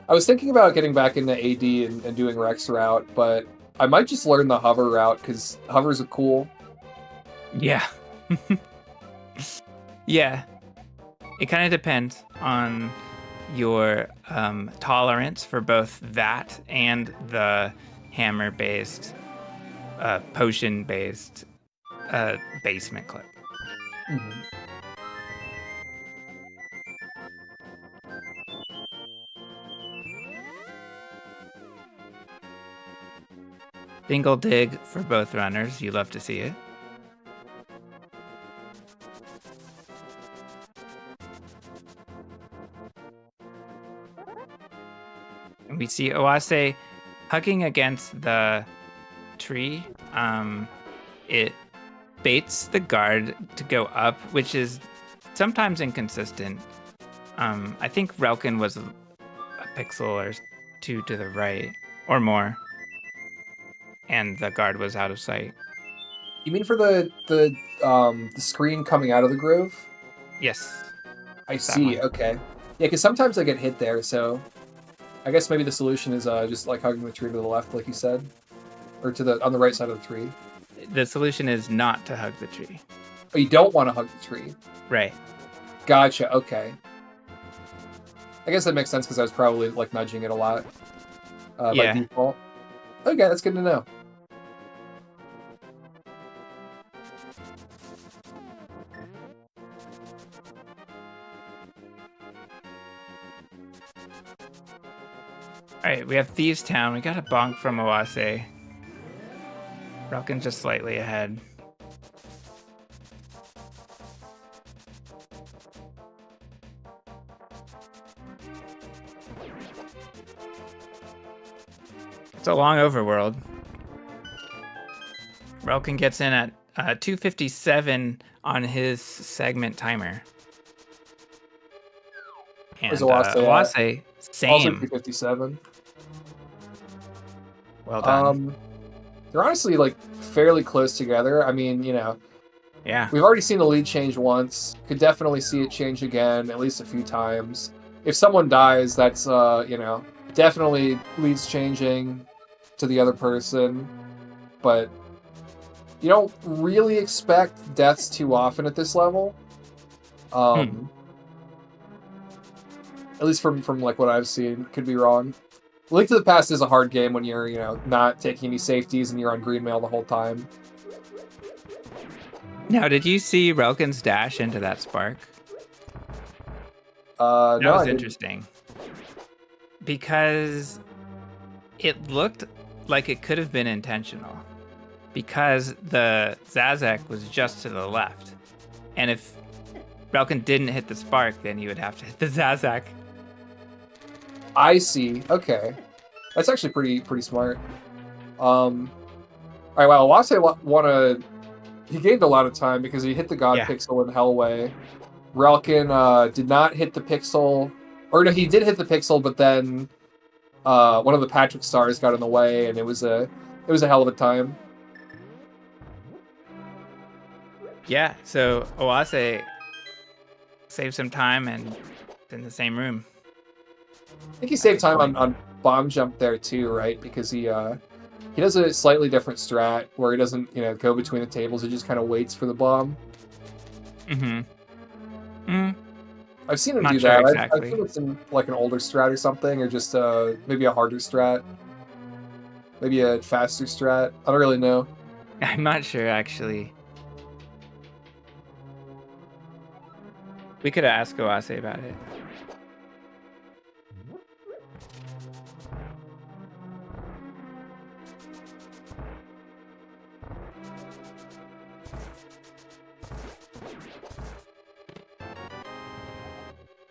I was thinking about getting back into AD and doing Rex route, but I might just learn the hover route because hovers are cool. Yeah. Yeah. It kind of depends on your tolerance for both that and the hammer-based, potion-based basement clip. Mm-hmm. Single dig for both runners. You love to see it. And we see Oase hugging against the tree. It baits the guard to go up, which is sometimes inconsistent. I think Relkin was a pixel or 2 to the right or more, and the guard was out of sight. You mean for the screen coming out of the grove? Yes. I see. One. Okay. Yeah, because sometimes I get hit there, so I guess maybe the solution is just like hugging the tree to the left, like you said, or on the right side of the tree. The solution is not to hug the tree. Oh, you don't want to hug the tree. Right. Gotcha. Okay. I guess that makes sense because I was probably like nudging it a lot by default. Okay, that's good to know. All right, we have Thieves Town. We got a bonk from Oase. Relkin's just slightly ahead. It's a long overworld. Relkin gets in at 2:57 on his segment timer. And Where's Oase at? Oase, Also same. 257. Well done. They're honestly like fairly close together. I mean, you know, Yeah. we've already seen the lead change once. Could definitely see it change again, at least a few times. If someone dies, that's you know, definitely leads changing to the other person. But you don't really expect deaths too often at this level. At least from like what I've seen. Could be wrong. Link to the Past is a hard game when you're, you know, not taking any safeties and you're on green mail the whole time. Now, did you see Relkin's dash into that spark? No, That was interesting. Because it looked like it could have been intentional. Because the Zazek was just to the left. And if Relkin didn't hit the spark, then you would have to hit the Zazek. I see. Okay. That's actually pretty smart. Alright, well, Oase he gained a lot of time because he hit the God Pixel in Hellway. Relkin did not hit the Pixel. Or no, he did hit the Pixel, but then one of the Patrick stars got in the way, and it was a hell of a time. Yeah, so Oase saved some time and in the same room. I think he saved time on bomb jump there too, right? Because he does a slightly different strat where he doesn't, you know, go between the tables. He just kind of waits for the bomb. I've seen him do that. Exactly. I think it's in like an older strat or something, or just maybe a harder strat, maybe a faster strat. I don't really know. I'm not sure actually. We could ask Oase about it.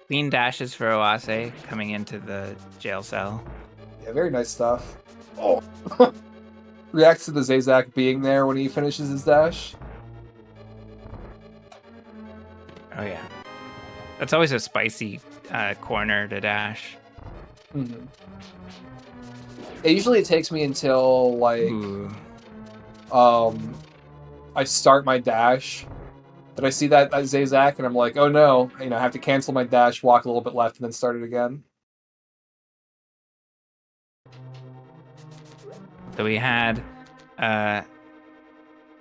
Clean dashes for Oase coming into the jail cell. Yeah, very nice stuff. Oh! Reacts to the Zazak being there when he finishes his dash. Oh yeah. That's always a spicy corner to dash. Mm-hmm. Usually it takes me until like I start my dash that I see that Zazak and I'm like, oh no, you know, I have to cancel my dash, walk a little bit left, and then start it again. So we had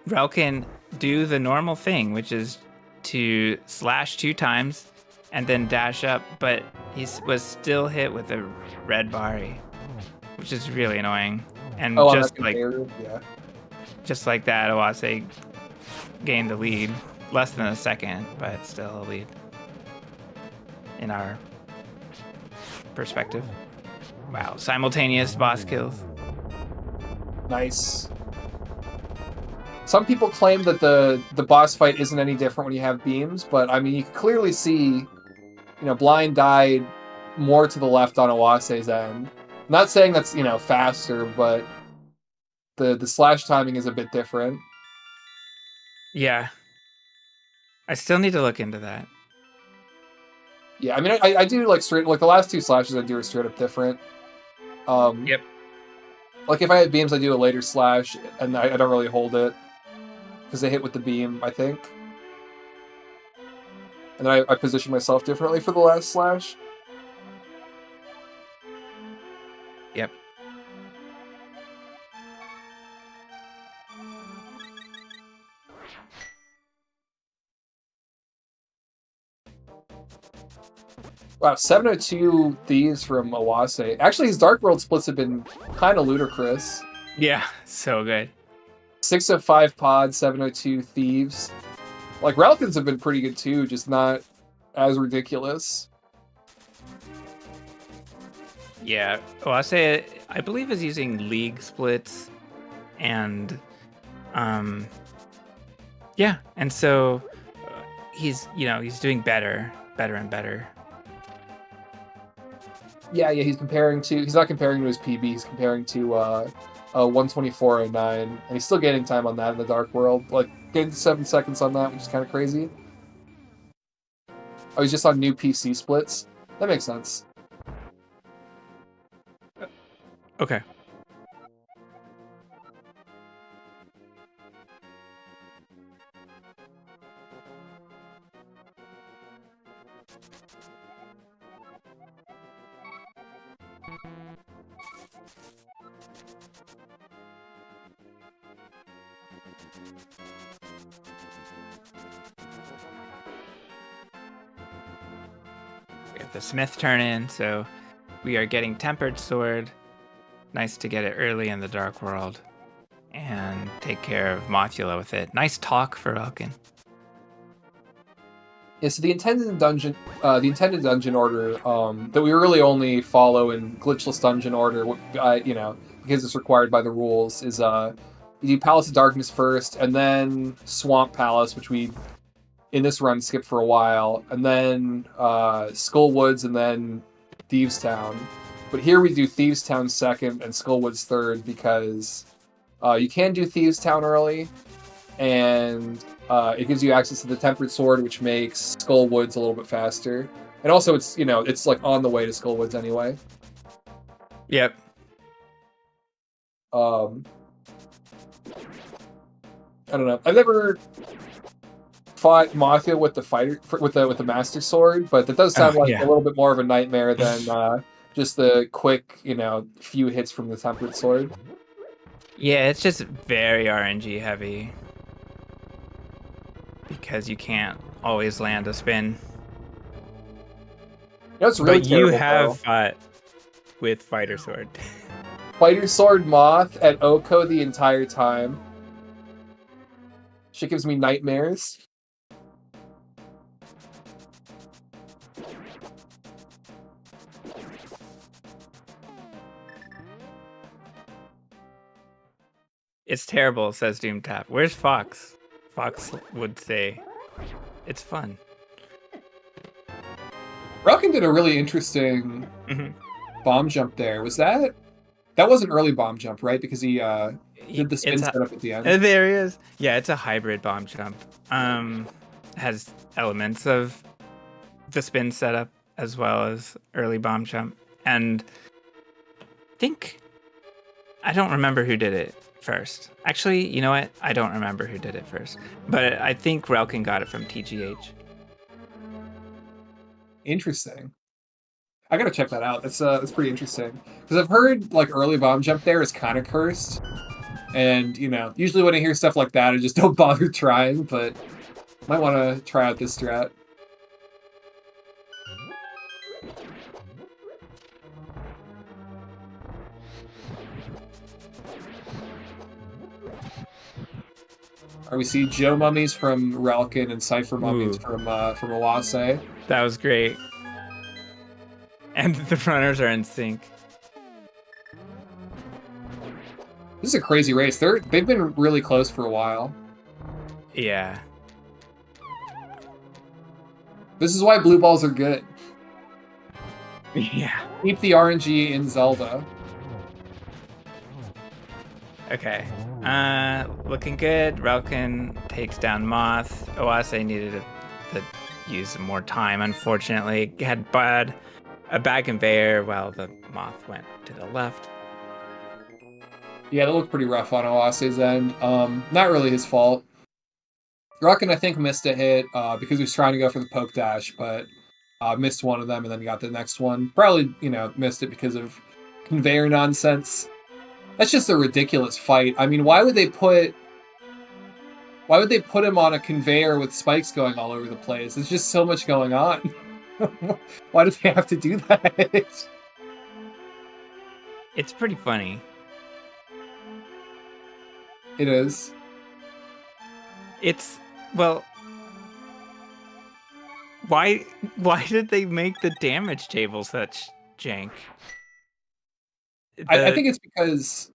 Relkin do the normal thing, which is to slash 2 times and then dash up, but he was still hit with a red Bari, which is really annoying. And just like that, Oase gained the lead. Less than a second, but still a lead in our perspective. Wow, simultaneous boss kills. Nice. Some people claim that the boss fight isn't any different when you have beams, but I mean, you can clearly see, you know, Blind died more to the left on Owase's end. I'm not saying that's, you know, faster, but the slash timing is a bit different. Yeah. I still need to look into that. Yeah, I mean, I do like the last 2 slashes I do are straight up different. Yep. Like if I had beams, I do a later slash, and I don't really hold it because they hit with the beam, I think. And then I position myself differently for the last slash. Yep. Wow, 702 Thieves from Oase. Actually, his Dark World splits have been kind of ludicrous. Yeah, so good. 605 Pod, 702 Thieves. Like, Relkins have been pretty good too, just not as ridiculous. Yeah, Oase, I believe, is using League splits, and yeah, and so he's doing better and better. Yeah, he's comparing to. He's not comparing to his PB. He's comparing to 124.09, and he's still gaining time on that in the Dark World. Like getting 7 seconds on that, which is kind of crazy. Oh, he's just on new PC splits. That makes sense. Okay. We have the Smith turn in, so we are getting Tempered Sword. Nice to get it early in the Dark World. And take care of Mothula with it. Nice talk for Relkin. Yeah, so the intended dungeon order that we really only follow in glitchless dungeon order, because it's required by the rules, is you do Palace of Darkness first, and then Swamp Palace, which we in this run skip for a while, and then Skull Woods, and then Thieves Town. But here we do Thieves Town second and Skull Woods third because you can do Thieves Town early, and it gives you access to the Tempered Sword, which makes Skull Woods a little bit faster. And also, it's like on the way to Skull Woods anyway. Yep. I don't know. I've never fought Mothula with the Master Sword, but that does sound like a little bit more of a nightmare than just the quick, few hits from the Tempered Sword. Yeah, it's just very RNG heavy because you can't always land a spin. It's really but terrible, you have though. fought with Fighter Sword. Fighter Sword Moth at Oko the entire time. Shit gives me nightmares. It's terrible, says Doomtap. Where's Fox? Fox would say, it's fun. Relkin did a really interesting bomb jump there. Was that wasn't early bomb jump, right? Because he did the spin setup at the end. There he is. Yeah, it's a hybrid bomb jump. Has elements of the spin setup as well as early bomb jump. And I don't remember who did it first. Actually, you know what? I don't remember who did it first. But I think Relkin got it from TGH. Interesting. I gotta check that out. That's pretty interesting. Because I've heard like early bomb jump there is kind of cursed. And, usually when I hear stuff like that, I just don't bother trying, but might want to try out this strat. We see Joe Mummies from Relkin and Cypher Mummies from Oase. That was great. And the runners are in sync. This is a crazy race. They've been really close for a while. Yeah. This is why blue balls are good. Yeah. Keep the RNG in Zelda. Okay. Looking good. Relkin takes down Moth. Oase needed to use some more time, unfortunately. Had a bad conveyor while the Moth went to the left. Yeah, that looked pretty rough on Oase's end. Not really his fault. Relkin, I think, missed a hit because he was trying to go for the poke dash, but missed one of them and then got the next one. Probably, missed it because of conveyor nonsense. That's just a ridiculous fight. I mean, why would they put him on a conveyor with spikes going all over the place? There's just so much going on. Why do they have to do that? It's pretty funny. It is. Why did they make the damage table such jank? I think it's because...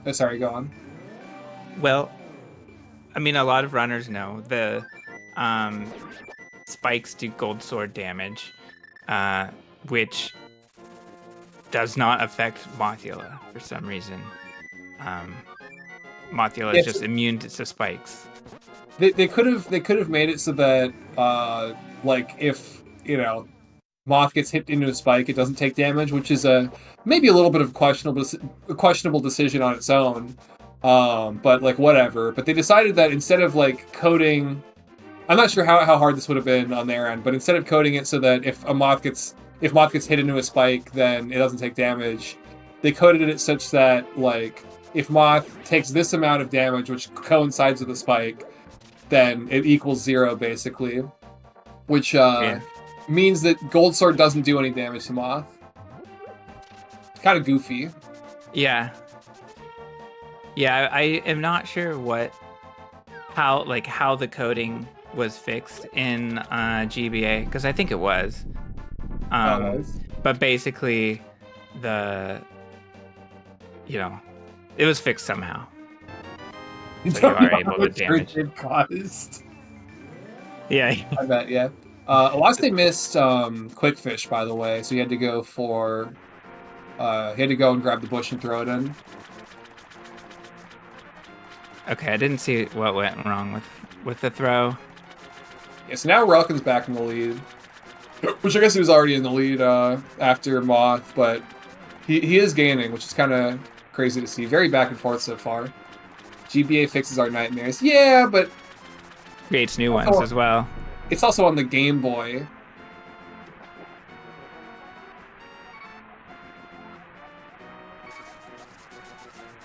Oh, sorry, go on. Well, I mean, a lot of runners know the spikes do gold sword damage, which does not affect Mothula for some reason. Mothula is just immune to spikes. They could have made it so that like if Moth gets hit into a spike, it doesn't take damage, which is maybe a little bit of questionable decision on its own. But like whatever. But they decided that instead of like coding, I'm not sure how hard this would have been on their end, but instead of coding it so that if Moth gets hit into a spike, then it doesn't take damage, they coded it such that like if Moth takes this amount of damage, which coincides with the spike, then it equals 0 basically, which means that Gold Sword doesn't do any damage to Moth. It's kind of goofy. Yeah. Yeah, I am not sure how the coding was fixed in GBA, because I think it was. But basically, it was fixed somehow. So you are able to damage. It caused. Yeah. I bet, yeah. Oase missed Quick Fish, by the way, so he had to go and grab the bush and throw it in. Okay, I didn't see what went wrong with the throw. Yeah, so now Relkin's back in the lead, which I guess he was already in the lead after Moth, but he is gaining, which is kind of crazy to see. Very back and forth so far. GBA fixes our nightmares. Yeah, but creates new ones as well. It's also on the Game Boy.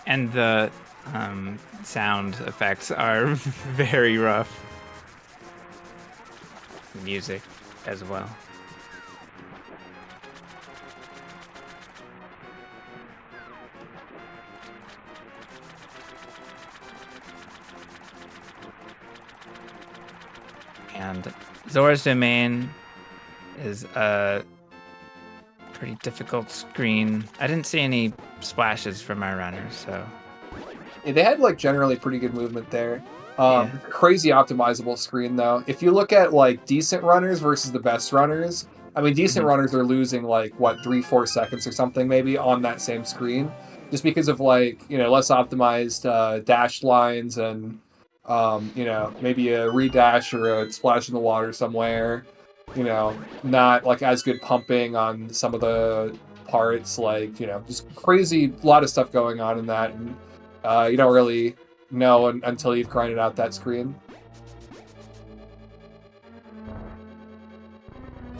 And the sound effects are very rough. Music as well. And Zora's Domain is a pretty difficult screen. I didn't see any splashes for my runners, so... Yeah, they had like generally pretty good movement there. Crazy optimizable screen though. If you look at like decent runners versus the best runners, I mean decent runners are losing like 3-4 seconds or something maybe on that same screen, just because of like less optimized dash lines and maybe a redash or a splash in the water somewhere. Not like as good pumping on some of the parts, like just crazy lot of stuff going on in that, and you don't really know until you've grinded out that screen.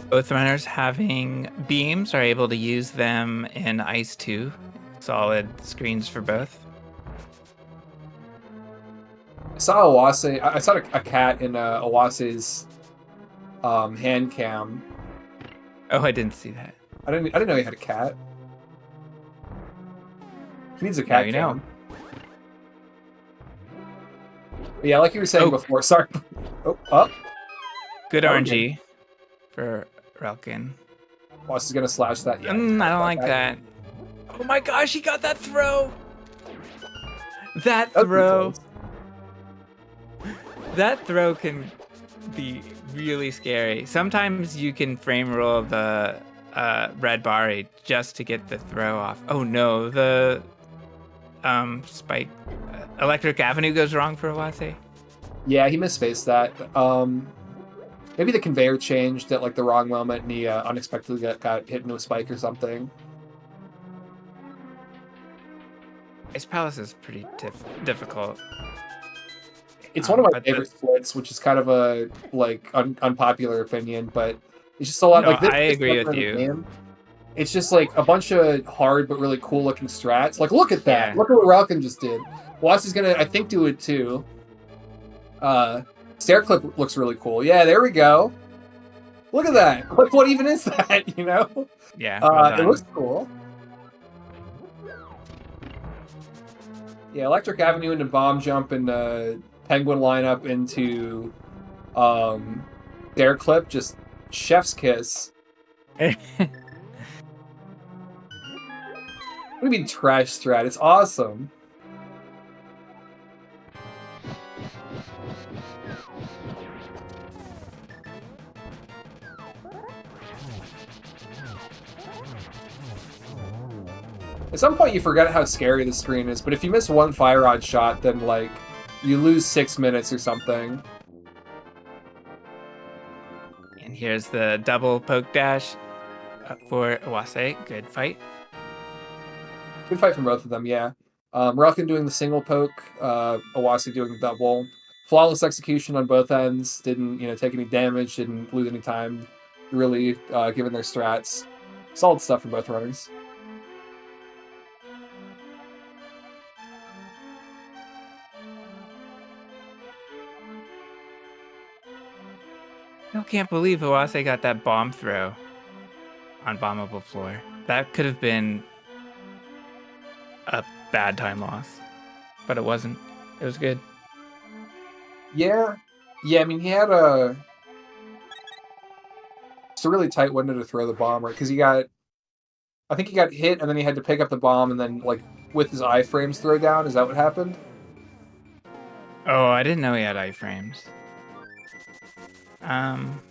Both runners having beams are able to use them in Ice 2. Solid screens for both. I saw Oase. I saw a cat in Oase's hand cam. Oh, I didn't see that. I didn't know he had a cat. He needs a cat cam. Yeah, like you were saying before. Sorry. Good RNG for Relkin. Oase is gonna slash that. Yeah, I don't like that. Oh my gosh, he got that throw! That throw can be really scary. Sometimes you can frame roll the red bar just to get the throw off. Oh no, the spike Electric Avenue goes wrong for Oase. Yeah, he misspaced that. Maybe the conveyor changed at like the wrong moment and he unexpectedly got hit into a spike or something. Ice Palace is pretty difficult. It's one of my favorite splits, which is kind of a unpopular opinion, but it's just a lot. I agree with you. Game. It's just like a bunch of hard but really cool looking strats. Like, look at that! Yeah. Look at what Relkin just did. Watts is gonna, I think, do it too. Stair clip looks really cool. Yeah, there we go. Look at that! Like, what even is that? Yeah. Well it looks cool. Yeah, Electric Avenue into bomb jump and penguin lineup into stair clip, just chef's kiss. What do you mean trash strat? It's awesome. At some point, you forget how scary the screen is, but if you miss one fire rod shot, then, like, you lose 6 minutes or something. And here's the double poke dash for Oase. Good fight. Good fight from both of them, yeah. Relkin doing the single poke, Oase doing the double. Flawless execution on both ends. Didn't take any damage. Didn't lose any time. Really given their strats. Solid stuff from both runners. I can't believe Oase got that bomb throw on bombable floor. That could have been a bad time loss, but it wasn't. It was good. Yeah. I mean, he had it's a really tight window to throw the bomb, right? Because I think he got hit, and then he had to pick up the bomb, and then, like, with his iframes throw down. Is that what happened? Oh, I didn't know he had iframes.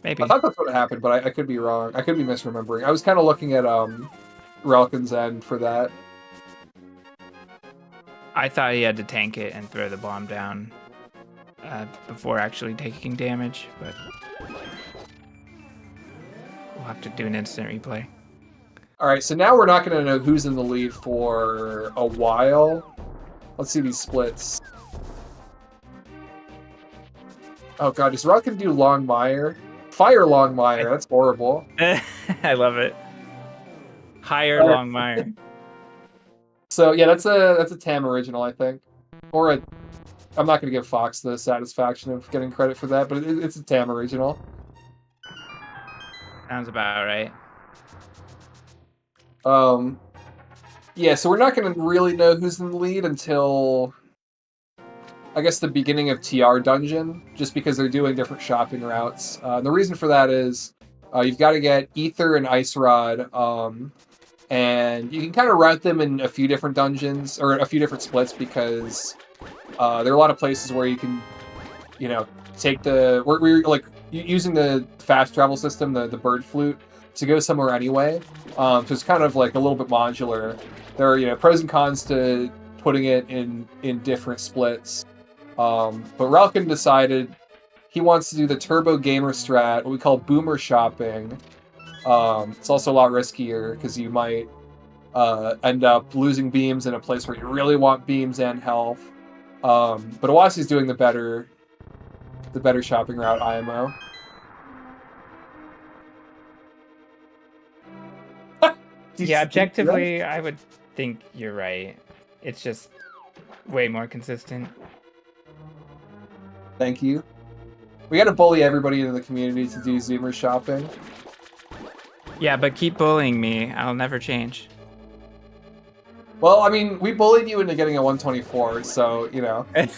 Maybe. I thought that's what happened, but I could be wrong. I could be misremembering. I was kind of looking at Relkin's end for that. I thought he had to tank it and throw the bomb down before actually taking damage, but we'll have to do an instant replay. All right, so now we're not going to know who's in the lead for a while. Let's see these splits. Oh god, does Relkin do Longmire? Fire Longmire, that's horrible. I love it. Higher Longmire. So yeah, that's a Tam original, I think. Or I'm not going to give Fox the satisfaction of getting credit for that, but it's a Tam original. Sounds about right. Yeah, so we're not going to really know who's in the lead until, I guess, the beginning of TR Dungeon, just because they're doing different shopping routes. And the reason for that is you've got to get Ether and Ice Rod, and you can kind of route them in a few different dungeons, or a few different splits, because there are a lot of places where you can, take we're like using the fast travel system, the bird flute, to go somewhere anyway. So it's kind of like a little bit modular. There are pros and cons to putting it in different splits. But Relkin decided he wants to do the Turbo Gamer strat, what we call Boomer Shopping. It's also a lot riskier because you might end up losing beams in a place where you really want beams and health. But Oase's doing the better shopping route, IMO. Yeah, objectively, I would think you're right. It's just way more consistent. Thank you. We gotta bully everybody in the community to do Zoomer shopping. Yeah, but keep bullying me. I'll never change. Well, I mean, we bullied you into getting a 124, so,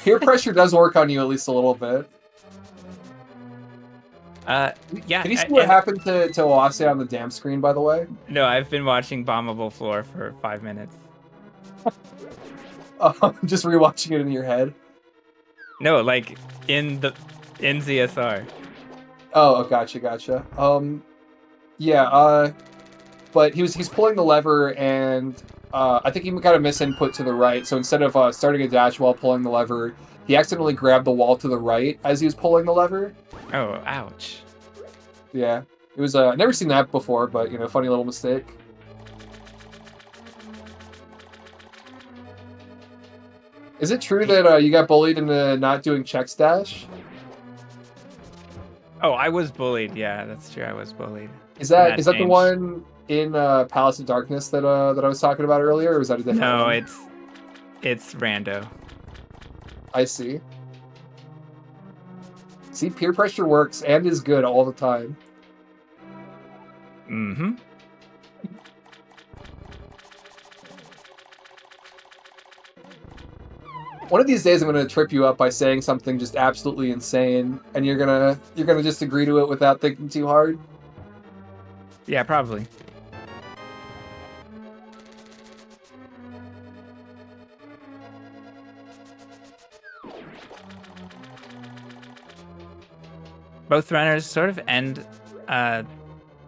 peer pressure does work on you at least a little bit. Yeah. Can you see what happened to Oase on the damn screen, by the way? No, I've been watching Bombable Floor for 5 minutes. Just rewatching it in your head? No, like in ZSR. Oh, gotcha. Yeah, but he's pulling the lever, and I think he got a misinput to the right, so instead of starting a dash while pulling the lever, he accidentally grabbed the wall to the right as he was pulling the lever. Oh, ouch. Yeah, it was, I've never seen that before, but, funny little mistake. Is it true that you got bullied into not doing check stash? Oh, I was bullied. Yeah, that's true. I was bullied. Is that the one in Palace of Darkness that I was talking about earlier, or is that a different No, one? it's rando. I see. See, peer pressure works and is good all the time. Mm-hmm. One of these days I'm going to trip you up by saying something just absolutely insane, and you're gonna just agree to it without thinking too hard. Yeah, probably. Both runners sort of end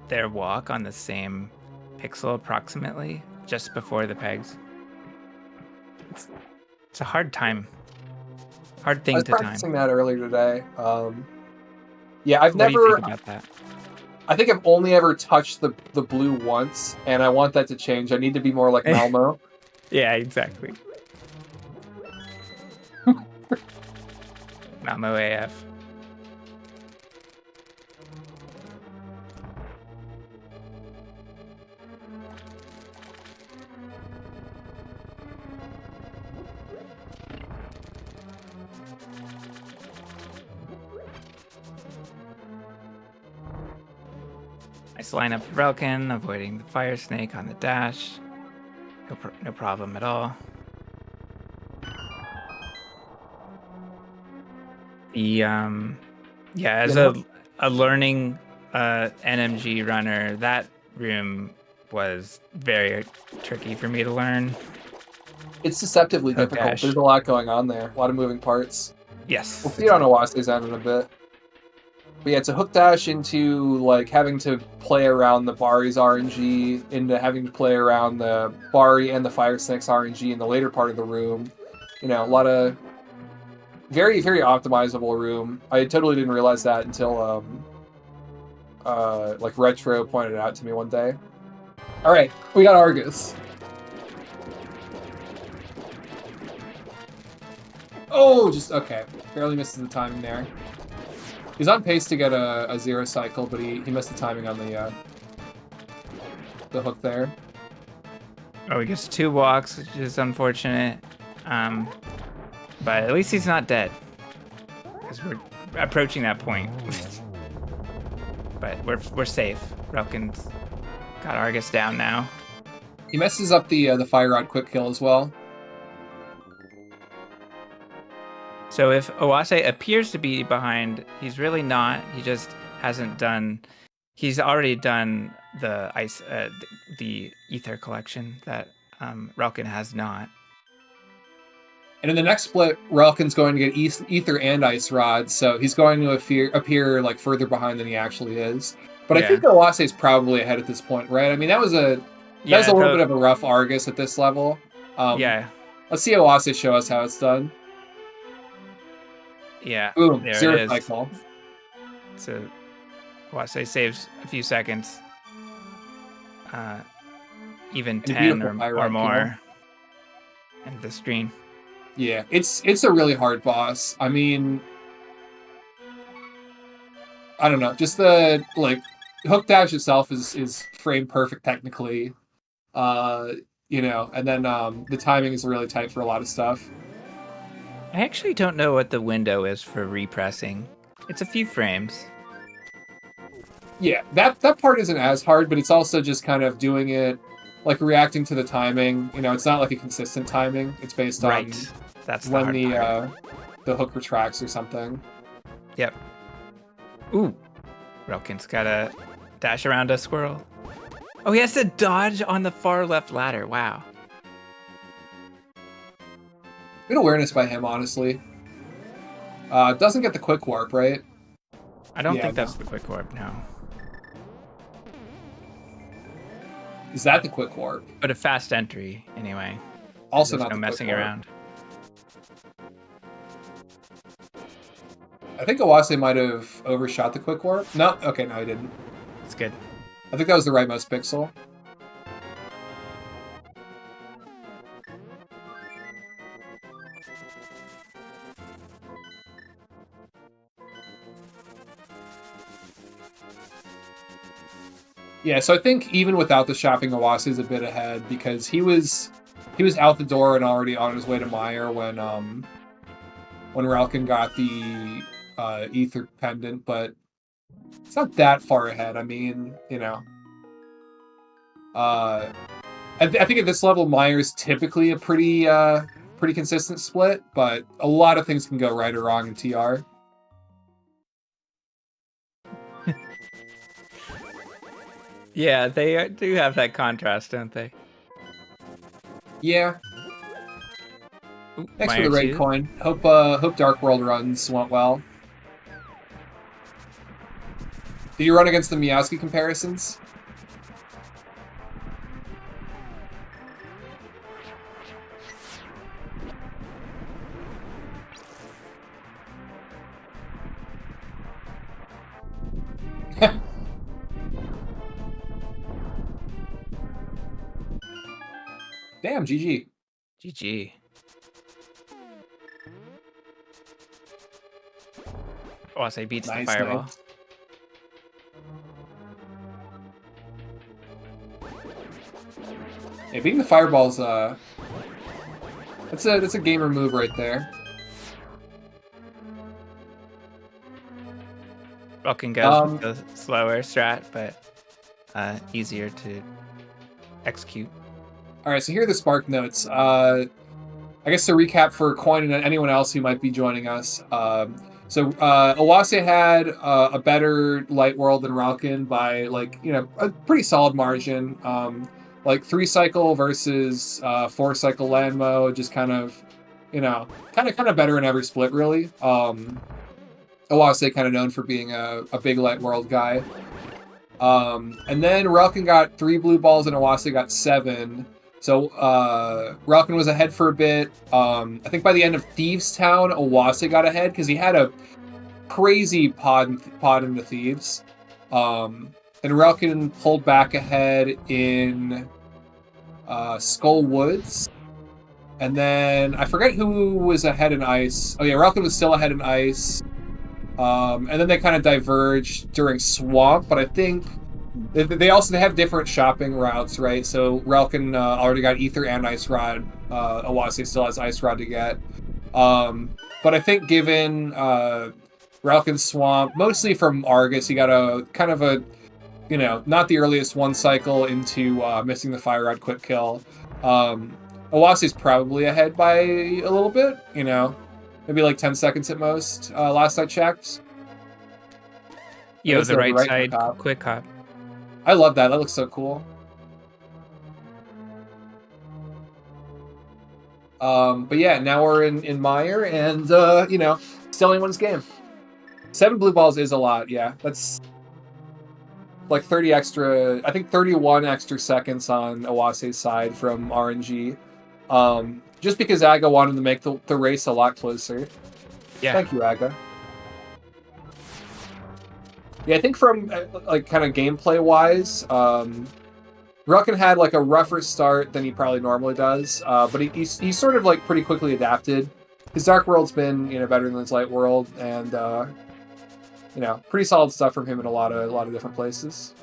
their walk on the same pixel approximately. just before the pegs. It's a hard thing I was to time. practicing that earlier today. Yeah, I've What do never. you think about that? I think I've only ever touched the blue once, and I want that to change. I need to be more like Malmo. Yeah, exactly. Malmo AF. Nice lineup for Relkin, avoiding the fire snake on the dash. No problem at all. As a learning NMG runner, that room was very tricky for me to learn. It's deceptively Hook difficult. dash. There's a lot going on there. A lot of moving parts. Yes. We'll see it on Oase's end in a bit. But yeah, it's a hook dash into like having to play around the Bari's RNG, into having to play around the Bari and the Fire Snake's RNG in the later part of the room. You know, a lot of very, very optimizable room. I totally didn't realize that until like Retro pointed it out to me one day. Alright, we got Argus. Oh, just okay. Barely misses the timing there. He's on pace to get a 0 cycle, but he missed the timing on the hook there. Oh, he gets 2 walks, which is unfortunate. But at least he's not dead, because we're approaching that point. But we're safe. Relkin's got Argus down now. He messes up the fire rod quick kill as well. So if Oase appears to be behind, he's really not. He just hasn't done. He's already done the ice, the ether collection that Relkin has not. And in the next split, Relkin's going to get ether and ice rod, so he's going to appear like further behind than he actually is. But I think Oase's probably ahead at this point, right? I mean, that was a little bit of a rough Argus at this level. Let's see Oase show us how it's done. Yeah. Boom. There 0 cycle. So Oase saves a few seconds. Even 10 or more. And the screen. Yeah, it's a really hard boss. I mean, I don't know. Just the hook dash itself is frame perfect technically. You know, and then the timing is really tight for a lot of stuff. I actually don't know what the window is for repressing. It's a few frames. Yeah, that part isn't as hard, but it's also just kind of doing it, like reacting to the timing. You know, it's not like a consistent timing. It's based on That's when the hook retracts or something. Yep. Ooh, Relkin's got to dash around a squirrel. Oh, he has to dodge on the far left ladder. Wow. Good awareness by him, honestly. Doesn't get the quick warp, right? I don't think that's the quick warp, no. Is that the quick warp? But a fast entry, anyway. Also There's not no messing around. I think Oase might have overshot the quick warp. No, okay, no, he didn't. It's good. I think that was the rightmost pixel. Yeah, so I think even without the shopping, Oase is a bit ahead because he was out the door and already on his way to Meyer when Relkin got the ether pendant, but it's not that far ahead. I mean, you know, I think at this level, Meyer's typically a pretty consistent split, but a lot of things can go right or wrong in TR. Yeah, they do have that contrast, don't they? Yeah. Ooh, Thanks Meyer for the raid too. coin. Hope Dark World runs went well. Did you run against the Miowski comparisons? Damn, GG. GG. Oase beats the fireball. Nice. Yeah, beating the fireball's that's a gamer move right there. Relkin goes with the slower strat, but easier to execute. All right, so here are the Spark notes. I guess to recap for Coin and anyone else who might be joining us. So Oase had a better Light World than Relkin by a pretty solid margin. Like 3-cycle versus 4-cycle land mode, just kind of better in every split really. Oase kind of known for being a big Light World guy. And then Relkin got 3 blue balls and Oase got 7. So Relkin was ahead for a bit. I think by the end of Thieves Town, Oase got ahead because he had a crazy pod into Thieves. Then Relkin pulled back ahead in Skull Woods. And then I forget who was ahead in Ice. Oh yeah, Relkin was still ahead in Ice. And then they kind of diverged during Swamp, but I think they also have different shopping routes, right? So Relkin already got Ether and Ice Rod. Oase still has Ice Rod to get. But I think given Relkin's Swamp, mostly from Argus, he got a kind of a, not the earliest 1 cycle into missing the Fire Rod quick kill. Owase's probably ahead by a little bit, maybe like 10 seconds at most, last I checked. Yo, the right side quick hop. I love that. That looks so cool. But yeah, now we're in Mire, and still anyone's game. 7 blue balls is a lot. Yeah, that's like 30 extra. I think 31 extra seconds on Owase's side from RNG. Just because Aga wanted to make the race a lot closer. Yeah. Thank you, Aga. Yeah, I think from kind of gameplay wise, Relkin had like a rougher start than he probably normally does, but he sort of pretty quickly adapted. His Dark World's been better than his Light World, and pretty solid stuff from him in a lot of different places.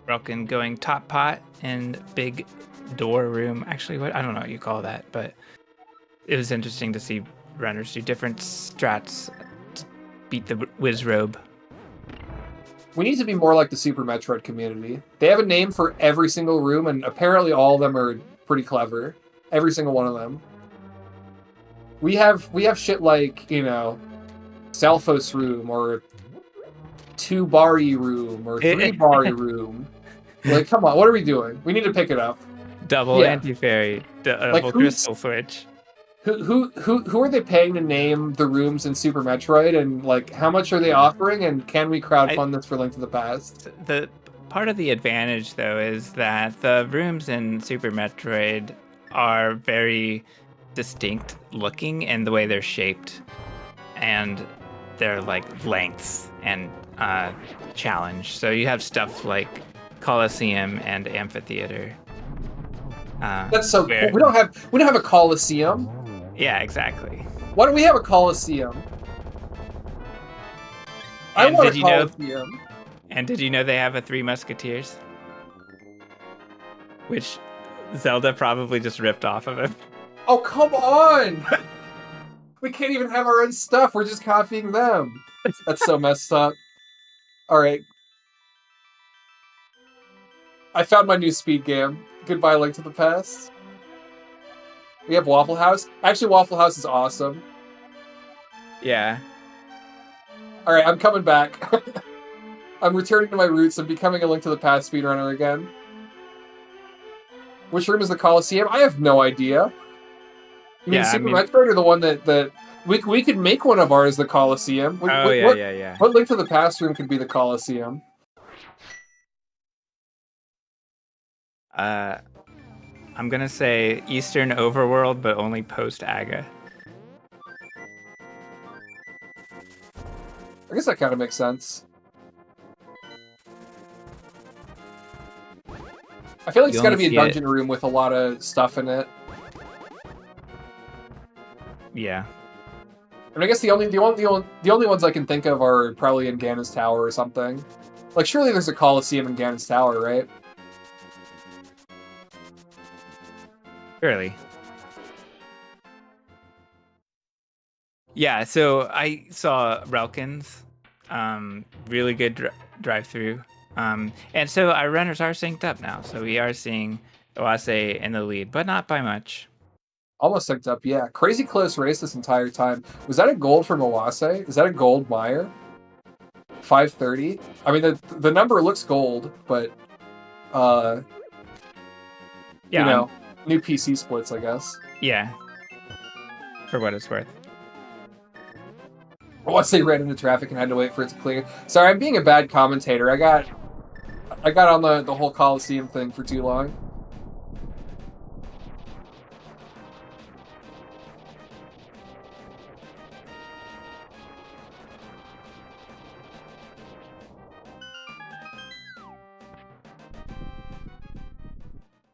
Relkin going top pot and big door room. Actually, I don't know what you call that, but it was interesting to see runners do different strats to beat the Wizrobe. We need to be more like the Super Metroid community. They have a name for every single room, and apparently all of them are pretty clever. Every single one of them. We have shit like, Selphos room, or 2-Bari room, or 3-Bari room. Like, come on, what are we doing? We need to pick it up. Double anti-fairy, double crystal switch. Who are they paying to name the rooms in Super Metroid, and how much are they offering, and can we crowdfund this for Link to the Past? The part of the advantage though is that the rooms in Super Metroid are very distinct looking in the way they're shaped, and they're lengths and challenge. So you have stuff like Colosseum and Amphitheater. That's so cool. We don't have a Colosseum. Yeah, exactly. Why don't we have a Colosseum? I want a Colosseum. And did you know they have a 3 Musketeers? Which Zelda probably just ripped off of it. Oh, come on! We can't even have our own stuff. We're just copying them. That's so messed up. Alright. I found my new speed game. Goodbye, Link to the Past. We have Waffle House. Actually, Waffle House is awesome. Yeah. Alright, I'm coming back. I'm returning to my roots and becoming a Link to the Past speedrunner again. Which room is the Colosseum? I have no idea. You mean Super Metroid, or the one that we could make one of ours the Colosseum? Yeah. What Link to the Past room could be the Colosseum? I'm gonna say Eastern Overworld, but only post Aga. I guess that kind of makes sense. I feel like it's got to be a dungeon room with a lot of stuff in it. Yeah. I mean, I guess the only ones I can think of are probably in Ganon's Tower or something. Like, surely there's a Coliseum in Ganon's Tower, right? Surely. Yeah, so I saw Relkin's really good drive-through. And so our runners are synced up now. So we are seeing Oase in the lead, but not by much. Almost synced up, yeah. Crazy close race this entire time. Was that a gold from Oase? Is that a gold Meyer? 530? I mean, the number looks gold, but, yeah, you know, new PC splits, I guess. Yeah. For what it's worth. Oase ran into traffic and had to wait for it to clear. Sorry, I'm being a bad commentator. I got on the whole Coliseum thing for too long.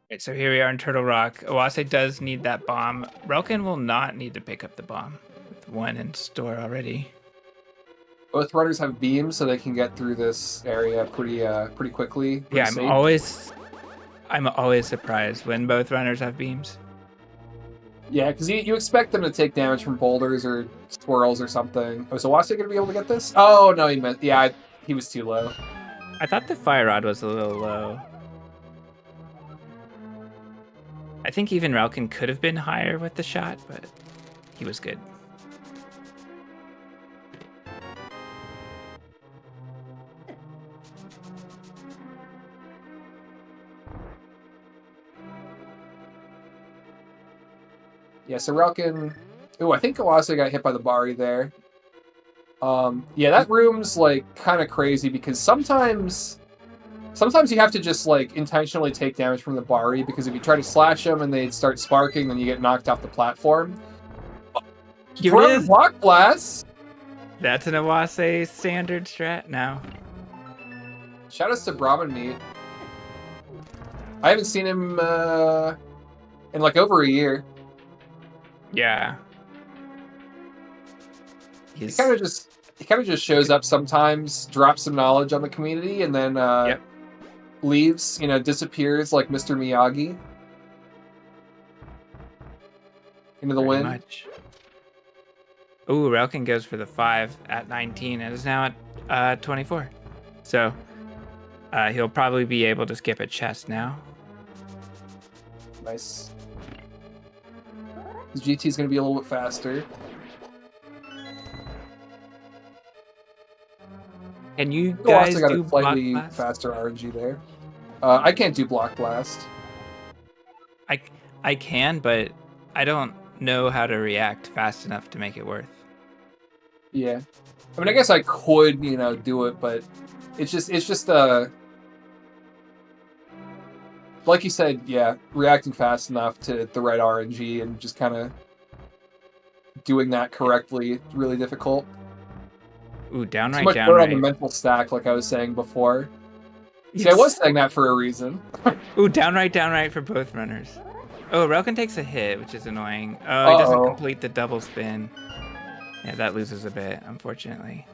Right, so here we are in Turtle Rock. Oase does need that bomb. Relkin will not need to pick up the bomb with one in store already. Both runners have beams, so they can get through this area pretty quickly. Yeah, I'm always surprised when both runners have beams. Yeah, because you expect them to take damage from boulders or squirrels or something. Oh, so Oase going to be able to get this? Oh, no, he was too low. I thought the fire rod was a little low. I think even Relkin could have been higher with the shot, but he was good. Yeah, so Relkin... Ooh, I think Oase got hit by the Bari there. Yeah, that room's, like, kind of crazy because sometimes you have to just, like, intentionally take damage from the Bari because if you try to slash them and they start sparking, then you get knocked off the platform. Here it is. Block blast! That's an Oase standard strat now. Shout outs to Brahmin Meat. I haven't seen him in like over a year. Yeah. He kind of just shows up sometimes, drops some knowledge on the community, and then leaves. You know, disappears like Mr. Miyagi into the wind. Much. Ooh, Relkin goes for the 5 at 19 and is now at 24. So he'll probably be able to skip a chest now. Nice. His GT is going to be a little bit faster. Can you guys got do a slightly block blast? faster RNG there. I can't do block blast. I can, but I don't know how to react fast enough to make it worth. Yeah, I mean, I guess I could, you know, do it, but it's just like you said, yeah, reacting fast enough to the right RNG and just kind of doing that correctly really difficult. Ooh, downright, Too much more on the mental stack, like I was saying before. Yes. See, I was saying that for a reason. Ooh, downright for both runners. Oh, Relkin takes a hit, which is annoying. Oh, he doesn't complete the double spin. Yeah, that loses a bit, unfortunately.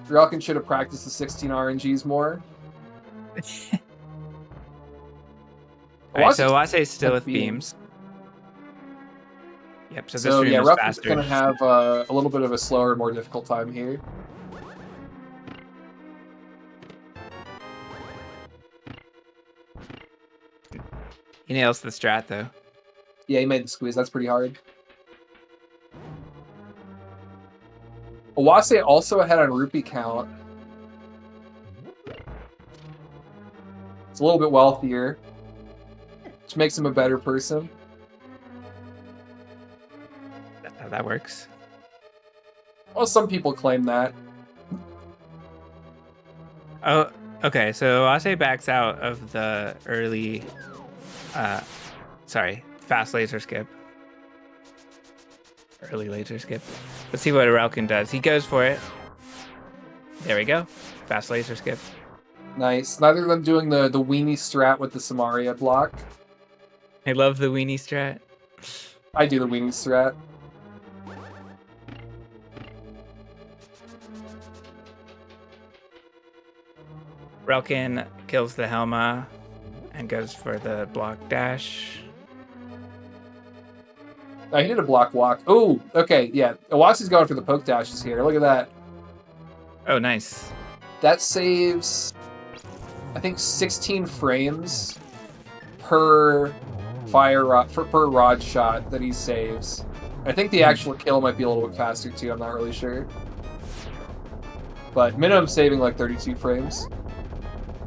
Relkin should have practiced the 16 RNGs more. Alright, so Oase's still with beams. Yep, so this room is Relkin's faster. Going to have a little bit of a slower, more difficult time here. He nails the strat, though. Yeah, he made the squeeze. That's pretty hard. Oase also ahead on rupee count. It's a little bit wealthier, which makes him a better person. That's how that works. Well, some people claim that. Oh, okay. So Oase backs out of the early, fast laser skip. Early laser skip. Let's see what Relkin does. He goes for it. There we go. Fast laser skip. Nice. Neither of them doing the weenie strat with the Samaria block. I love the weenie strat. I do the weenie strat. Relkin kills the Helma and goes for the block dash. Oh, he did a block walk. Oh, okay, yeah. Oase's going for the poke dashes here. Look at that. Oh, nice. That saves, I think, 16 frames per per rod shot that he saves. I think the actual kill might be a little bit faster too. I'm not really sure, but minimum saving like 32 frames.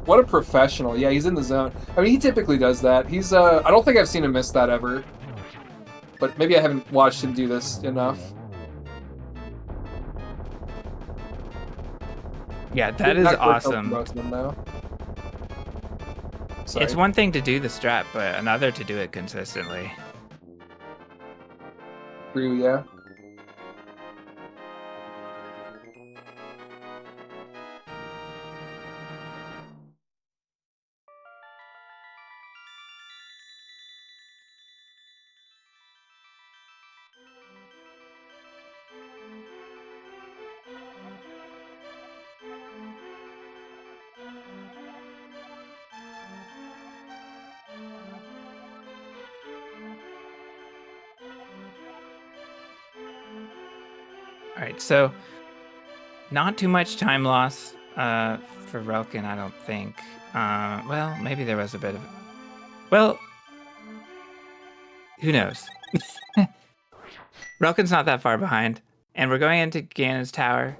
What a professional! Yeah, he's in the zone. I mean, he typically does that. He's I don't think I've seen him miss that ever, but maybe I haven't watched him do this enough. Yeah, that is awesome. It's one thing to do the strat, but another to do it consistently. True, yeah. All right, so not too much time loss for Relkin, I don't think. Well, maybe there was a bit of... Well, who knows? Relkin's not that far behind, and we're going into Ganon's tower.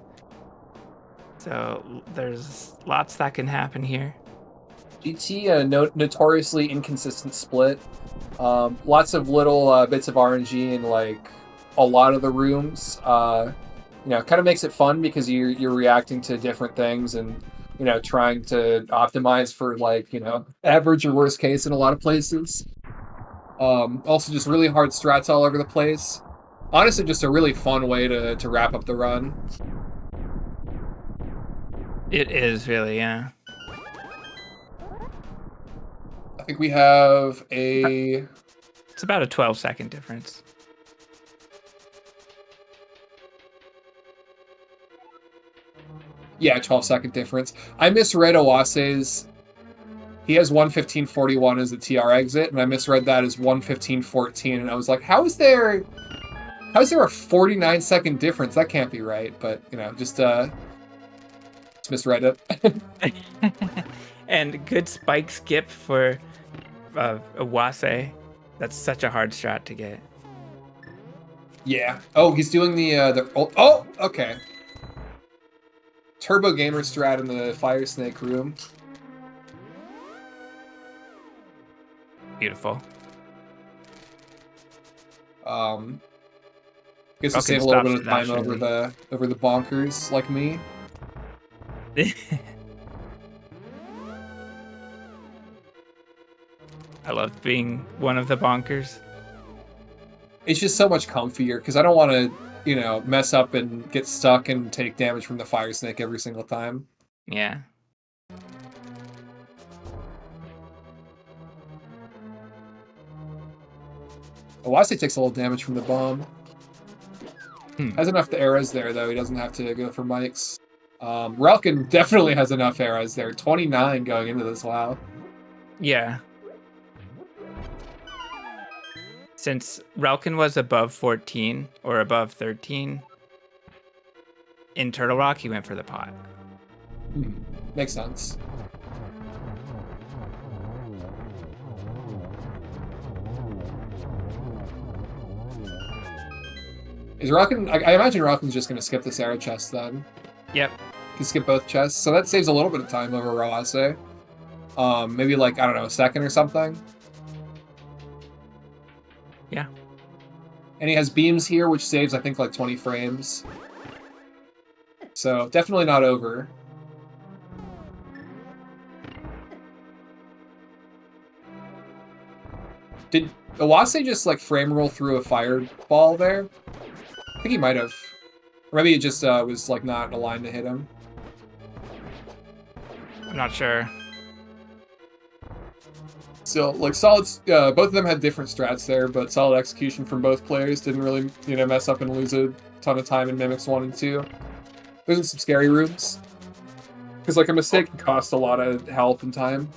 So there's lots that can happen here. GT, notoriously inconsistent split. Lots of little bits of RNG in like a lot of the rooms. You know, kind of makes it fun because you're reacting to different things and, you know, trying to optimize for like, you know, average or worst case in a lot of places. Also just really hard strats all over the place. Honestly, just a really fun way to wrap up the run. It is really, yeah. I think we have a... It's about a 12-second difference. Yeah, 12-second difference. I misread Oase's. He has 1:15:41 as the TR exit, and I misread that as 1:15:14, and I was like, how is there a 49-second difference? That can't be right, but, you know, just misread it. And good spike skip for Oase. That's such a hard strat to get. Yeah. Oh, he's doing the oh, okay. Turbo Gamer strat in the Fire Snake room. Beautiful. Guess to save a little bit of time over the bonkers like me. I love being one of the bonkers. It's just so much comfier because I don't want to, you know, mess up and get stuck and take damage from the Fire Snake every single time. Yeah. Oase takes a little damage from the bomb. Has enough eras there, though. He doesn't have to go for mics. Relkin definitely has enough eras there. 29 going into this, wow. Yeah. Since Relkin was above 14 or above 13, in Turtle Rock, he went for the pot. Makes sense. Is Relkin... I imagine Relkin's just going to skip this arrow chest then. Yep. He can skip both chests, so that saves a little bit of time over Oase. Maybe like, I don't know, a second or something. Yeah. And he has beams here, which saves, I think, like 20 frames. So, definitely not over. Did Oase just, like, frame roll through a fireball there? I think he might have. Or maybe it just was, like, not aligned to hit him. I'm not sure. So, like, solid. Both of them had different strats there, but solid execution from both players. Didn't really, mess up and lose a ton of time in Mimics 1 and 2. Those are some scary rooms. Because, like, a mistake can cost a lot of health and time.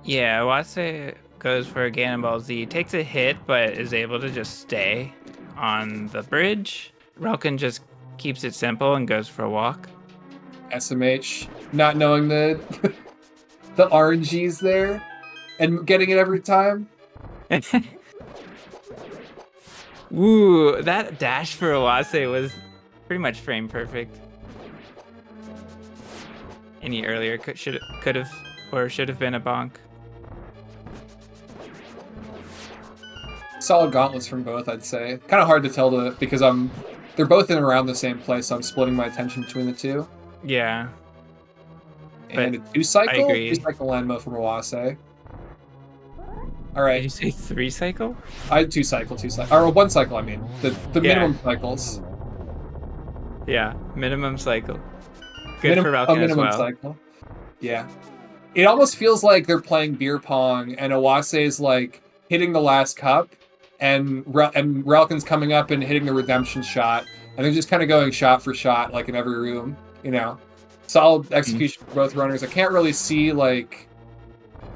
Yeah, Oase goes for a Ganon Z, takes a hit, but is able to just stay on the bridge. Relkin just keeps it simple and goes for a walk. SMH, not knowing the the RNGs there, and getting it every time. Ooh, that dash for Oase was pretty much frame perfect. Any earlier could have or should have been a bonk. Solid gauntlets from both, I'd say. Kind of hard to tell because they're both in around the same place, so I'm splitting my attention between the two. Yeah. And a 2-cycle? I agree. 2-cycle Landmo from Oase. Alright. Did you say 3-cycle? I had 2-cycle. Or 1-cycle, I mean. The minimum cycles. Yeah, minimum cycle. Good for Relkin as well. Cycle. Yeah. It almost feels like they're playing beer pong, and Oase is like hitting the last cup, and Relkin's coming up and hitting the redemption shot, and they're just kind of going shot for shot, like in every room, Solid execution for both runners. I can't really see, like,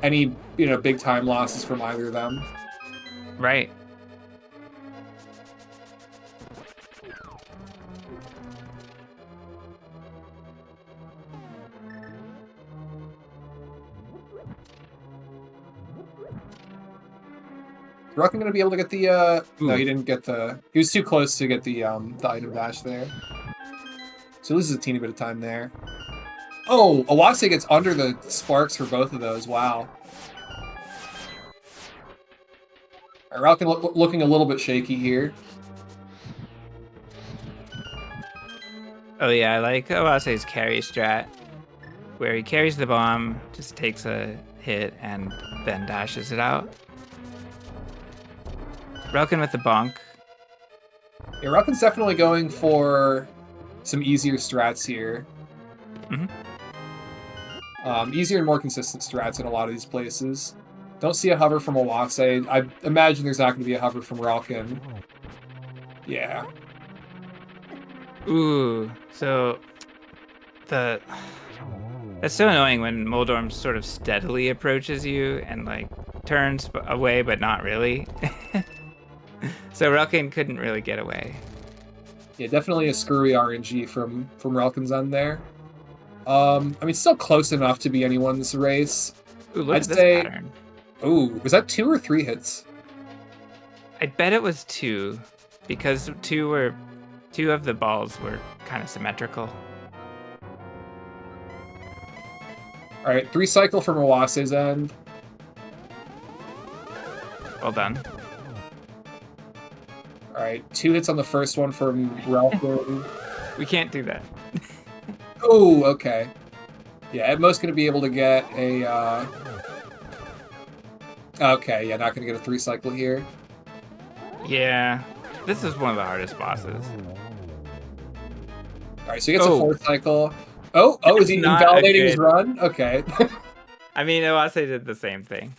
any, big time losses from either of them. Right. Relkin going to be able to get the, no, he didn't get he was too close to get the item dash there. So loses a teeny bit of time there. Oh, Oase gets under the sparks for both of those. Wow. All right, Relkin looking a little bit shaky here. Oh yeah, I like Oase's carry strat, where he carries the bomb, just takes a hit, and then dashes it out. Relkin with the bonk. Yeah, Relkin's definitely going for some easier strats here. Mm-hmm. Easier and more consistent strats in a lot of these places. Don't see a hover from Oase. I imagine there's not going to be a hover from Relkin. Yeah. Ooh, so that's so annoying when Moldorm sort of steadily approaches you and like turns away, but not really. So Relkin couldn't really get away. Yeah, definitely a screwy RNG from Relkin's end there. I mean, still close enough to be anyone's race. Ooh, look I'd at this say. pattern. Ooh, was that 2 or 3 hits? I bet it was 2, because two of the balls were kind of symmetrical. All right, 3-cycle from Oase's end. Well done. All right, 2 hits on the first one from Relkin. We can't do that. Oh, okay. Yeah, at most going to be able to get a... Okay, yeah, not going to get a 3-cycle here. Yeah, this is one of the hardest bosses. All right, so he gets a 4-cycle. Oh, is he invalidating his run? Okay. I mean, Oase did the same thing.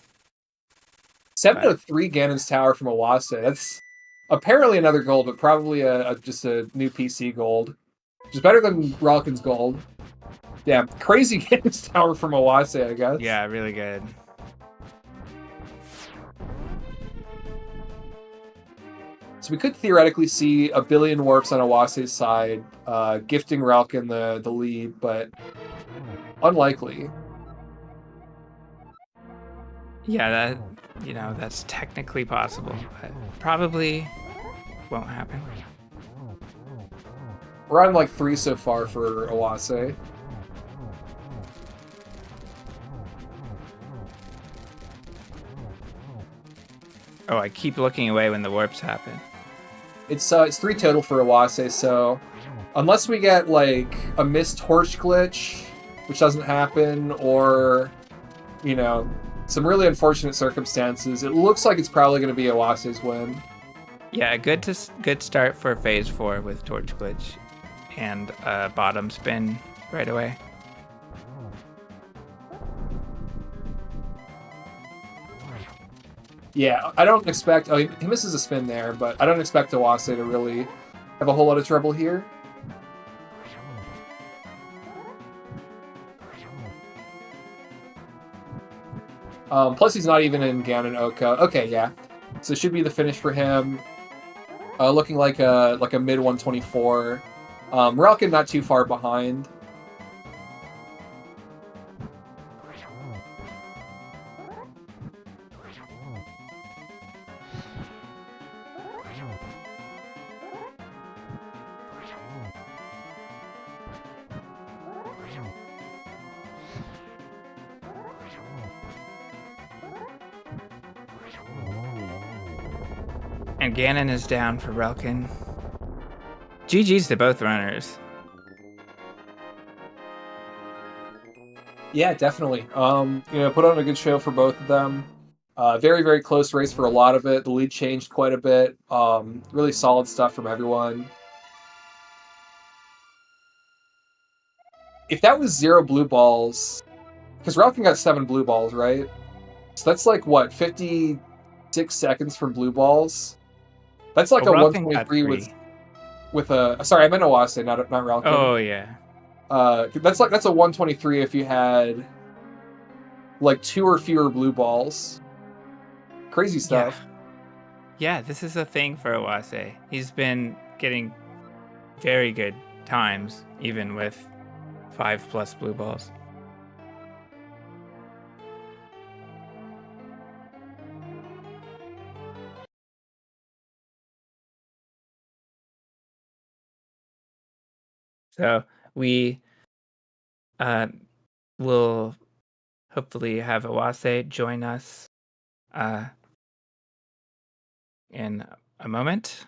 7-3 Ganon's Tower from Oase. That's apparently another gold, but probably just a new PC gold. Which is better than Relkin's gold. Yeah, crazy Ganon's Tower from Oase, I guess. Yeah, really good. So we could theoretically see a billion warps on Owase's side, gifting Relkin the lead, but unlikely. Yeah, that's technically possible, but probably won't happen. We're on like 3 so far for Oase. Oh, I keep looking away when the warps happen. It's 3 total for Oase, so unless we get like a missed torch glitch, which doesn't happen, or some really unfortunate circumstances, it looks like it's probably going to be Oase's win. Yeah, good start for phase 4 with torch glitch and bottom spin right away. Yeah, I don't expect... Oh, he misses a spin there, but I don't expect Oase to really have a whole lot of trouble here. Plus, he's not even in Ganon Oka. Okay, yeah. So it should be the finish for him. Looking like a mid 124. Relkin not too far behind. And Ganon is down for Relkin. GG's to both runners. Yeah, definitely. Put on a good show for both of them. Very, very close race for a lot of it. The lead changed quite a bit. Really solid stuff from everyone. If that was 0 blue balls, because Relkin got 7 blue balls, right? So that's like what, 56 seconds from blue balls? That's like a Relkin 123 with a... Sorry, I meant Oase, not Relkin. Oh yeah. That's a 123 if you had like 2 or fewer blue balls. Crazy stuff. Yeah, this is a thing for Oase. He's been getting very good times, even with 5+ blue balls. So we will hopefully have Oase join us in a moment.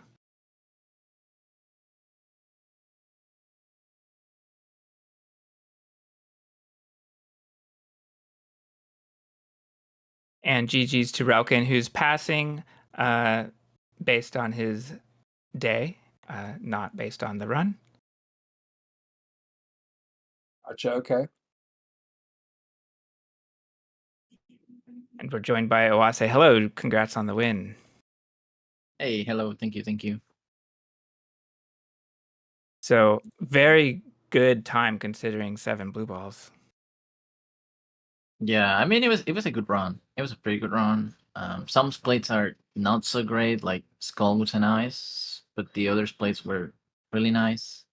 And GG's to Relkin, who's passing based on his day, not based on the run. Gotcha, okay. And we're joined by Oase. Hello, congrats on the win. Hey, hello, thank you. So very good time considering 7 blue balls. Yeah, I mean it was a good run. It was a pretty good run. Some splits are not so great, like Skull was nice, but the other splits were really nice.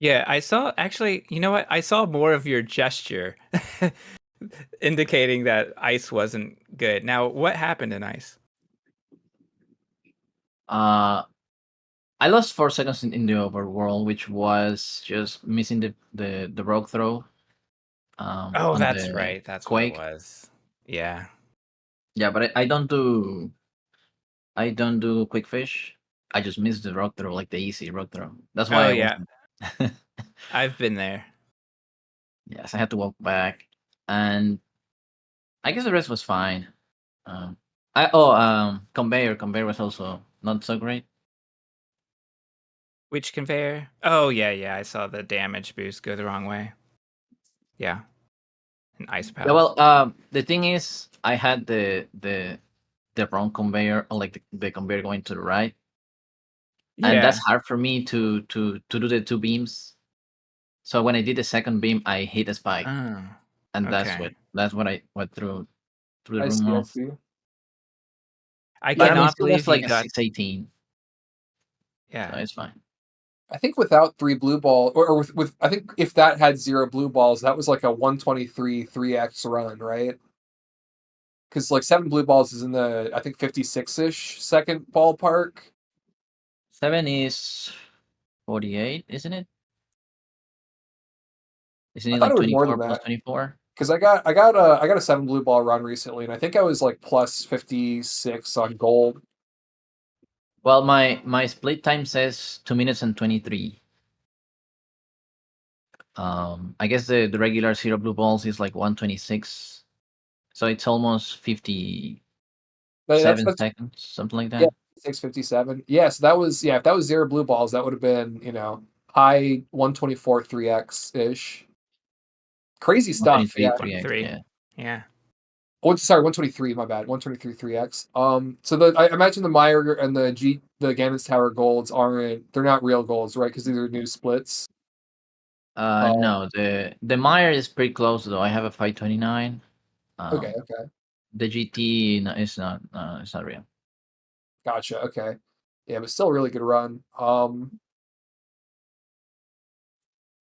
Yeah, I saw actually, you know what? I saw more of your gesture indicating that ice wasn't good. Now, what happened in ice? I lost 4 seconds in the overworld, which was just missing the rogue throw. Oh, on that's the right. That's Quake. what it was. Yeah. Yeah, but I don't do quick fish. I just missed the rogue throw, like the easy rogue throw. That's why Oh, I yeah. wasn't. I've been there. Yes, I had to walk back, and I guess the rest was fine. Conveyor was also not so great. Which conveyor? Oh, yeah. I saw the damage boost go the wrong way. Yeah. An ice palace. Yeah, well, the thing is, I had the wrong conveyor, or like the conveyor going to the right, and that's hard for me to do the 2 beams. So when I did the second beam, I hit a spike, Oh, and okay. that's what I went through the I room see, I of. see. I But I mean, cannot still believe was like he a got... 618, Yeah. so it's fine. I think without 3 blue ball, or with I think if that had 0 blue balls, that was like a 123 3x run, right? Because like 7 blue balls is in the, I think, 56-ish second ballpark. 7 is 48, isn't it? Isn't I it thought like it was more 24 than plus that. 24? Because I got a 7 blue ball run recently, and I think I was like plus 56 on gold. Well, my split time says 2 minutes and 23. I guess the regular 0 blue balls is like 126, so it's almost 57 That's seconds, something like yeah, that. 657. Yes, that was, yeah. If that was 0 blue balls, that would have been, high 124 3x ish. Crazy stuff. 123, Yeah. 3x, 23. yeah. Yeah. Oh, sorry, 123. My bad, 123 3x. So I imagine the Meyer and the Ganon's Tower golds aren't. They're not real golds, right? Because these are new splits. No, the Meyer is pretty close though. I have a 529. Okay. The GT is not. It's not real. Gotcha. Okay. Yeah, but still a really good run.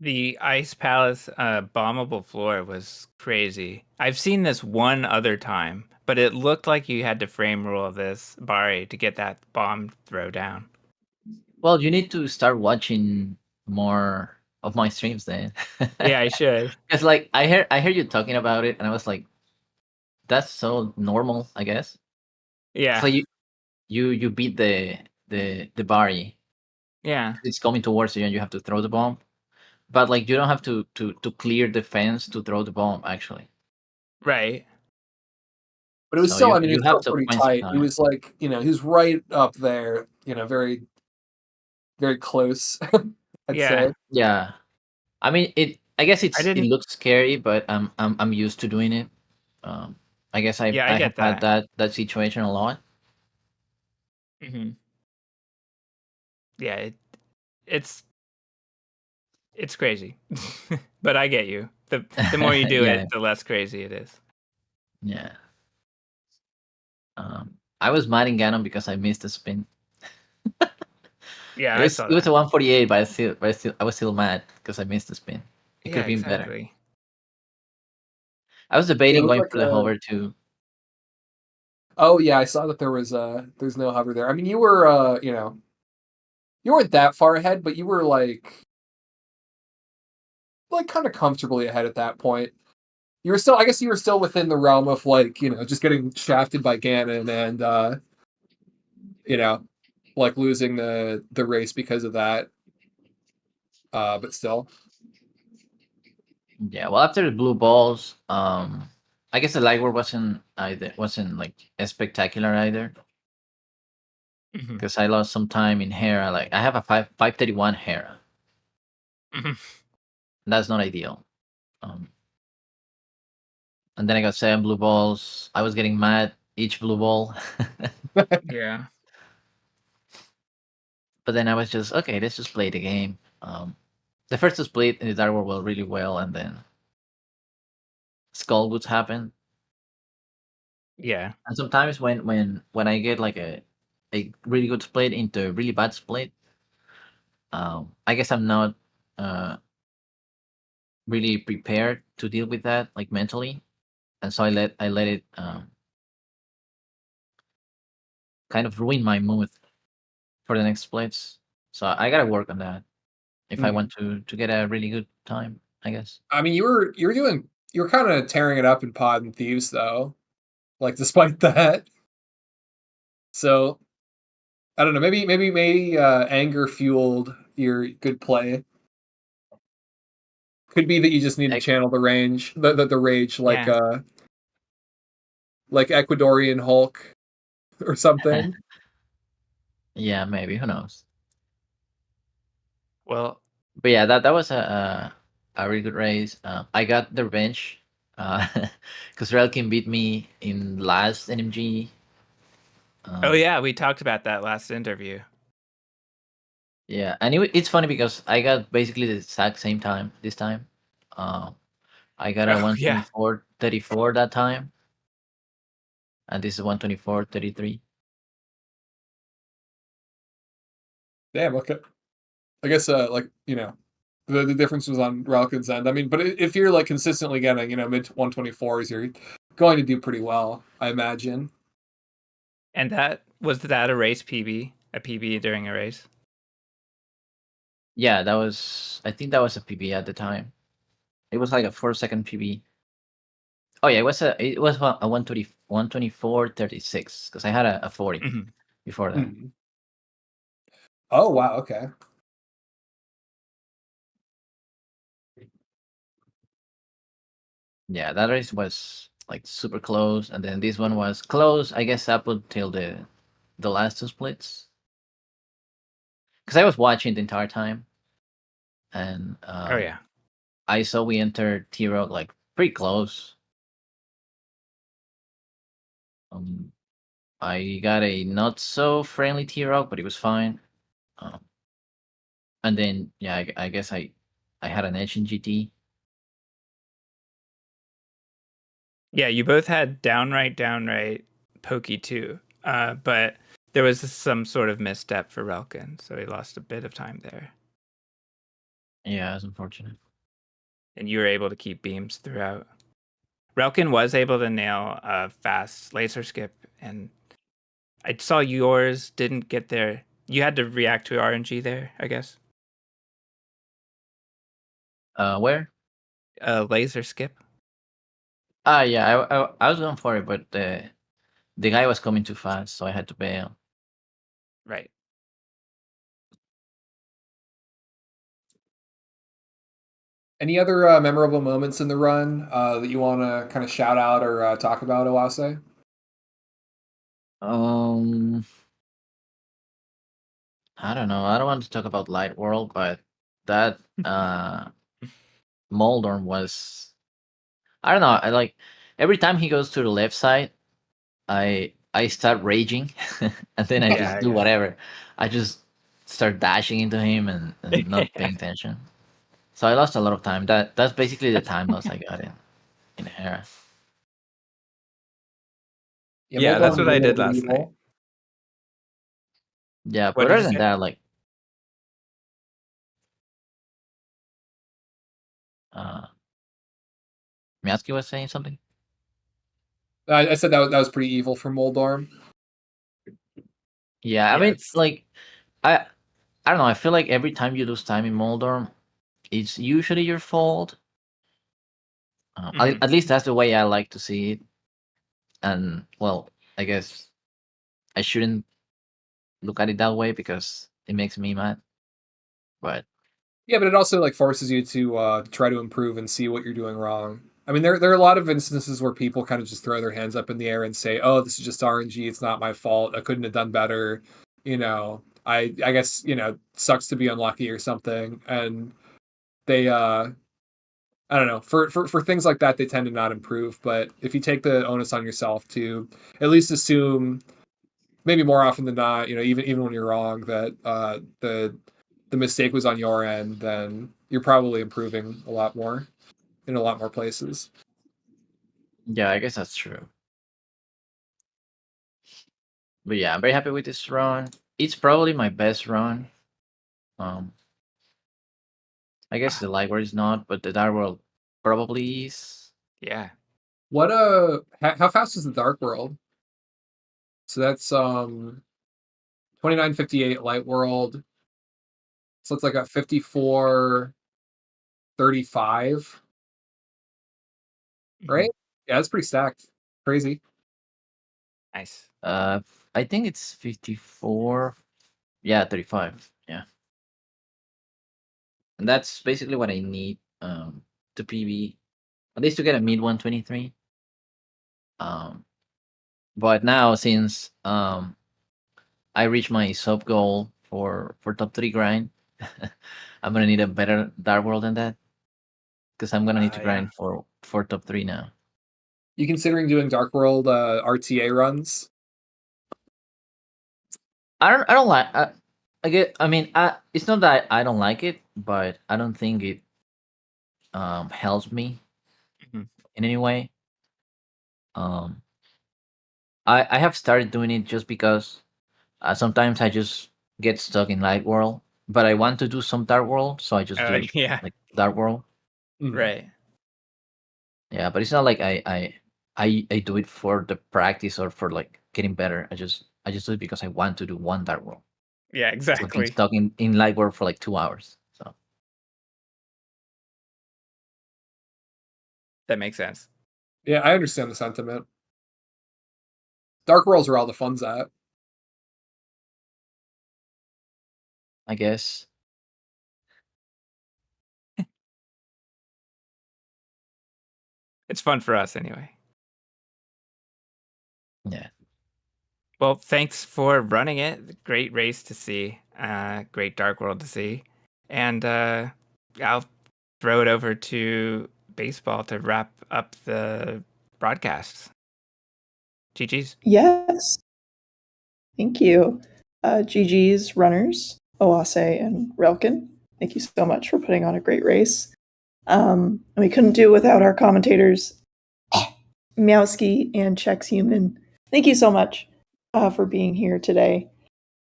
The Ice Palace bombable floor was crazy. I've seen this one other time, but it looked like you had to frame rule this Bari to get that bomb throw down. Well, you need to start watching more of my streams then. Yeah, I should. Because like I heard you talking about it, and I was like, that's so normal, I guess. Yeah. So you beat the Bari. Yeah. It's coming towards you, and you have to throw the bomb. But like you don't have to clear the fence to throw the bomb, actually. Right. But it was So still, I mean, it you was have still to pretty find some tight. He time. was like, he was right up there, very, very close, I'd Yeah. say. Yeah, I mean I guess it didn't. looks scary, but I'm used to doing it. I guess Yeah, I I have get had that. that situation a lot. Hmm. Yeah, it's crazy, but I get you. The more you do Yeah, it, the less crazy it is. yeah. I was mad in Ganon because I missed the spin. Yeah, I saw It was that. a 148, but I was still mad because I missed the spin. It could Yeah, have been better. exactly. I was It debating looked going like for the hover too. oh yeah, I saw that there's no hover there. I mean, you were you weren't that far ahead, but you were like kind of comfortably ahead at that point. You were still, I guess, you were still within the realm of just getting shafted by Ganon and you know, like losing the race because of that. But still. Yeah, well, after the blue balls, I guess the light work wasn't like as spectacular either, Mhm. because I lost some time in Hera. Like I have a 531 Hera. Mhm. That's not ideal. And then I got 7 blue balls. I was getting mad each blue ball. Yeah. But then I was just, okay, let's just play the game. The first two split in the Dark World went really well, and then Skull would happen. Yeah. And sometimes when I get like a really good split into a really bad split, I guess I'm not really prepared to deal with that, like mentally, and so I let it kind of ruin my mood for the next splits. So I gotta work on that if I want to get a really good time, I guess. I mean, you were kind of tearing it up in Pod and Thieves though, like despite that. So I don't know. Maybe anger fueled your good play. Could be that you just need to channel the rage, Yeah. like Ecuadorian Hulk or something. Yeah, maybe. Who knows? Well, But yeah, that was a really good race. I got the revenge because Relkin beat me in last NMG. oh yeah, we talked about that last interview. Yeah, and it's funny because I got basically the exact same time this time. I got a Oh yeah. 124.34 that time, and this is 124.33. Damn. Okay. I guess the difference was on Relkin's end. I mean, but if you're like consistently getting mid 124s, you're going to do pretty well, I imagine. And that a race PB, a PB during a race. Yeah, that was. I think that was a PB at the time. It was like a 4-second PB. Oh yeah, it was a 124.36 because I had a 40 before that. Mm-hmm. Oh wow, okay. Yeah, that race was like super close, and then this one was close, I guess, up until the last two splits. Because I was watching the entire time, and Oh yeah. I saw we entered T-Rock like pretty close. I got a not so friendly T-Rock, but it was fine. And then yeah, I guess I had an edge in GT. Yeah, you both had downright pokey too. But there was some sort of misstep for Relkin, so he lost a bit of time there. Yeah, it's unfortunate. And you were able to keep beams throughout. Relkin was able to nail a fast laser skip, and I saw yours didn't get there. You had to react to RNG there, I guess. Where? Laser skip. Yeah, I was going for it, but the guy was coming too fast, so I had to bail. Right. Any other memorable moments in the run that you want to kind of shout out or talk about, Oase? I don't know. I don't want to talk about Light World, but that Moldorm was. I don't know. I like every time he goes to the left side, I start raging, and then I just do whatever. I just start dashing into him and not paying attention. So I lost a lot of time. That's basically the time loss I got in Hera. Yeah, that's what I did last night. Yeah, What but did other you than say? that, like Miyatsky was saying something. I said that was pretty evil for Moldorm. Yeah, I mean, like I don't know. I feel like every time you lose time in Moldorm, it's usually your fault. At least that's the way I like to see it. And well, I guess I shouldn't look at it that way because it makes me mad. But yeah, but it also like forces you to try to improve and see what you're doing wrong. I mean, there are a lot of instances where people kind of just throw their hands up in the air and say, "Oh, this is just RNG. It's not my fault. I couldn't have done better." You know, I guess sucks to be unlucky or something. And they I don't know, for things like that, they tend to not improve. But if you take the onus on yourself to at least assume, maybe more often than not, even when you're wrong, that the mistake was on your end, then you're probably improving a lot more in a lot more places. yeah, I guess that's true. But yeah, I'm very happy with this run. It's probably my best run. I guess the light world is not, but the dark world probably is. Yeah. What how fast is the dark world? So that's 2958 light world. So it's like a 5435, right? Yeah, that's pretty stacked. Crazy. Nice. I think it's 54. Yeah, 35. Yeah. And that's basically what I need to PB. At least to get a mid 123. But now since I reached my sub goal for top 3 grind, I'm gonna need a better dark world than that. Because I'm gonna need to grind for top 3 now. You considering doing dark world RTA runs? I don't like. I mean, it's not that I don't like it, but I don't think it helps me in any way. I have started doing it just because sometimes I just get stuck in light world, but I want to do some dark world, so I just do like dark world. Right. Yeah, but it's not like I do it for the practice or for like getting better. I just do it because I want to do one dark world. Yeah, exactly. So being stuck in light world for like 2 hours. So that makes sense. Yeah, I understand the sentiment. Dark worlds are all the fun's at. I guess. It's fun for us anyway. Yeah. Well, thanks for running it. Great race to see. Great dark world to see. And I'll throw it over to baseball to wrap up the broadcast. GG's. Yes. Thank you. GG's runners, Oase and Relkin. Thank you so much for putting on a great race. And we couldn't do it without our commentators, Meowski and Chex Human. Thank you so much for being here today.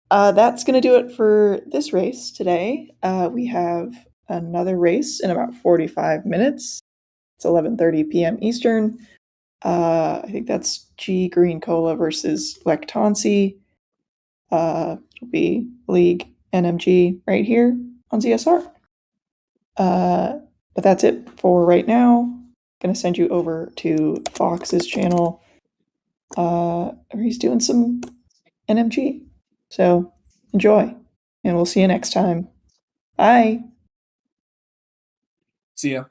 That's going to do it for this race today. We have another race in about 45 minutes. It's 11:30 p.m. Eastern. I think that's G Green Cola versus Lectansi. It'll be League NMG right here on ZSR. But that's it for right now. I'm going to send you over to Fox's channel. Where he's doing some NMG. So enjoy, and we'll see you next time. Bye. See ya.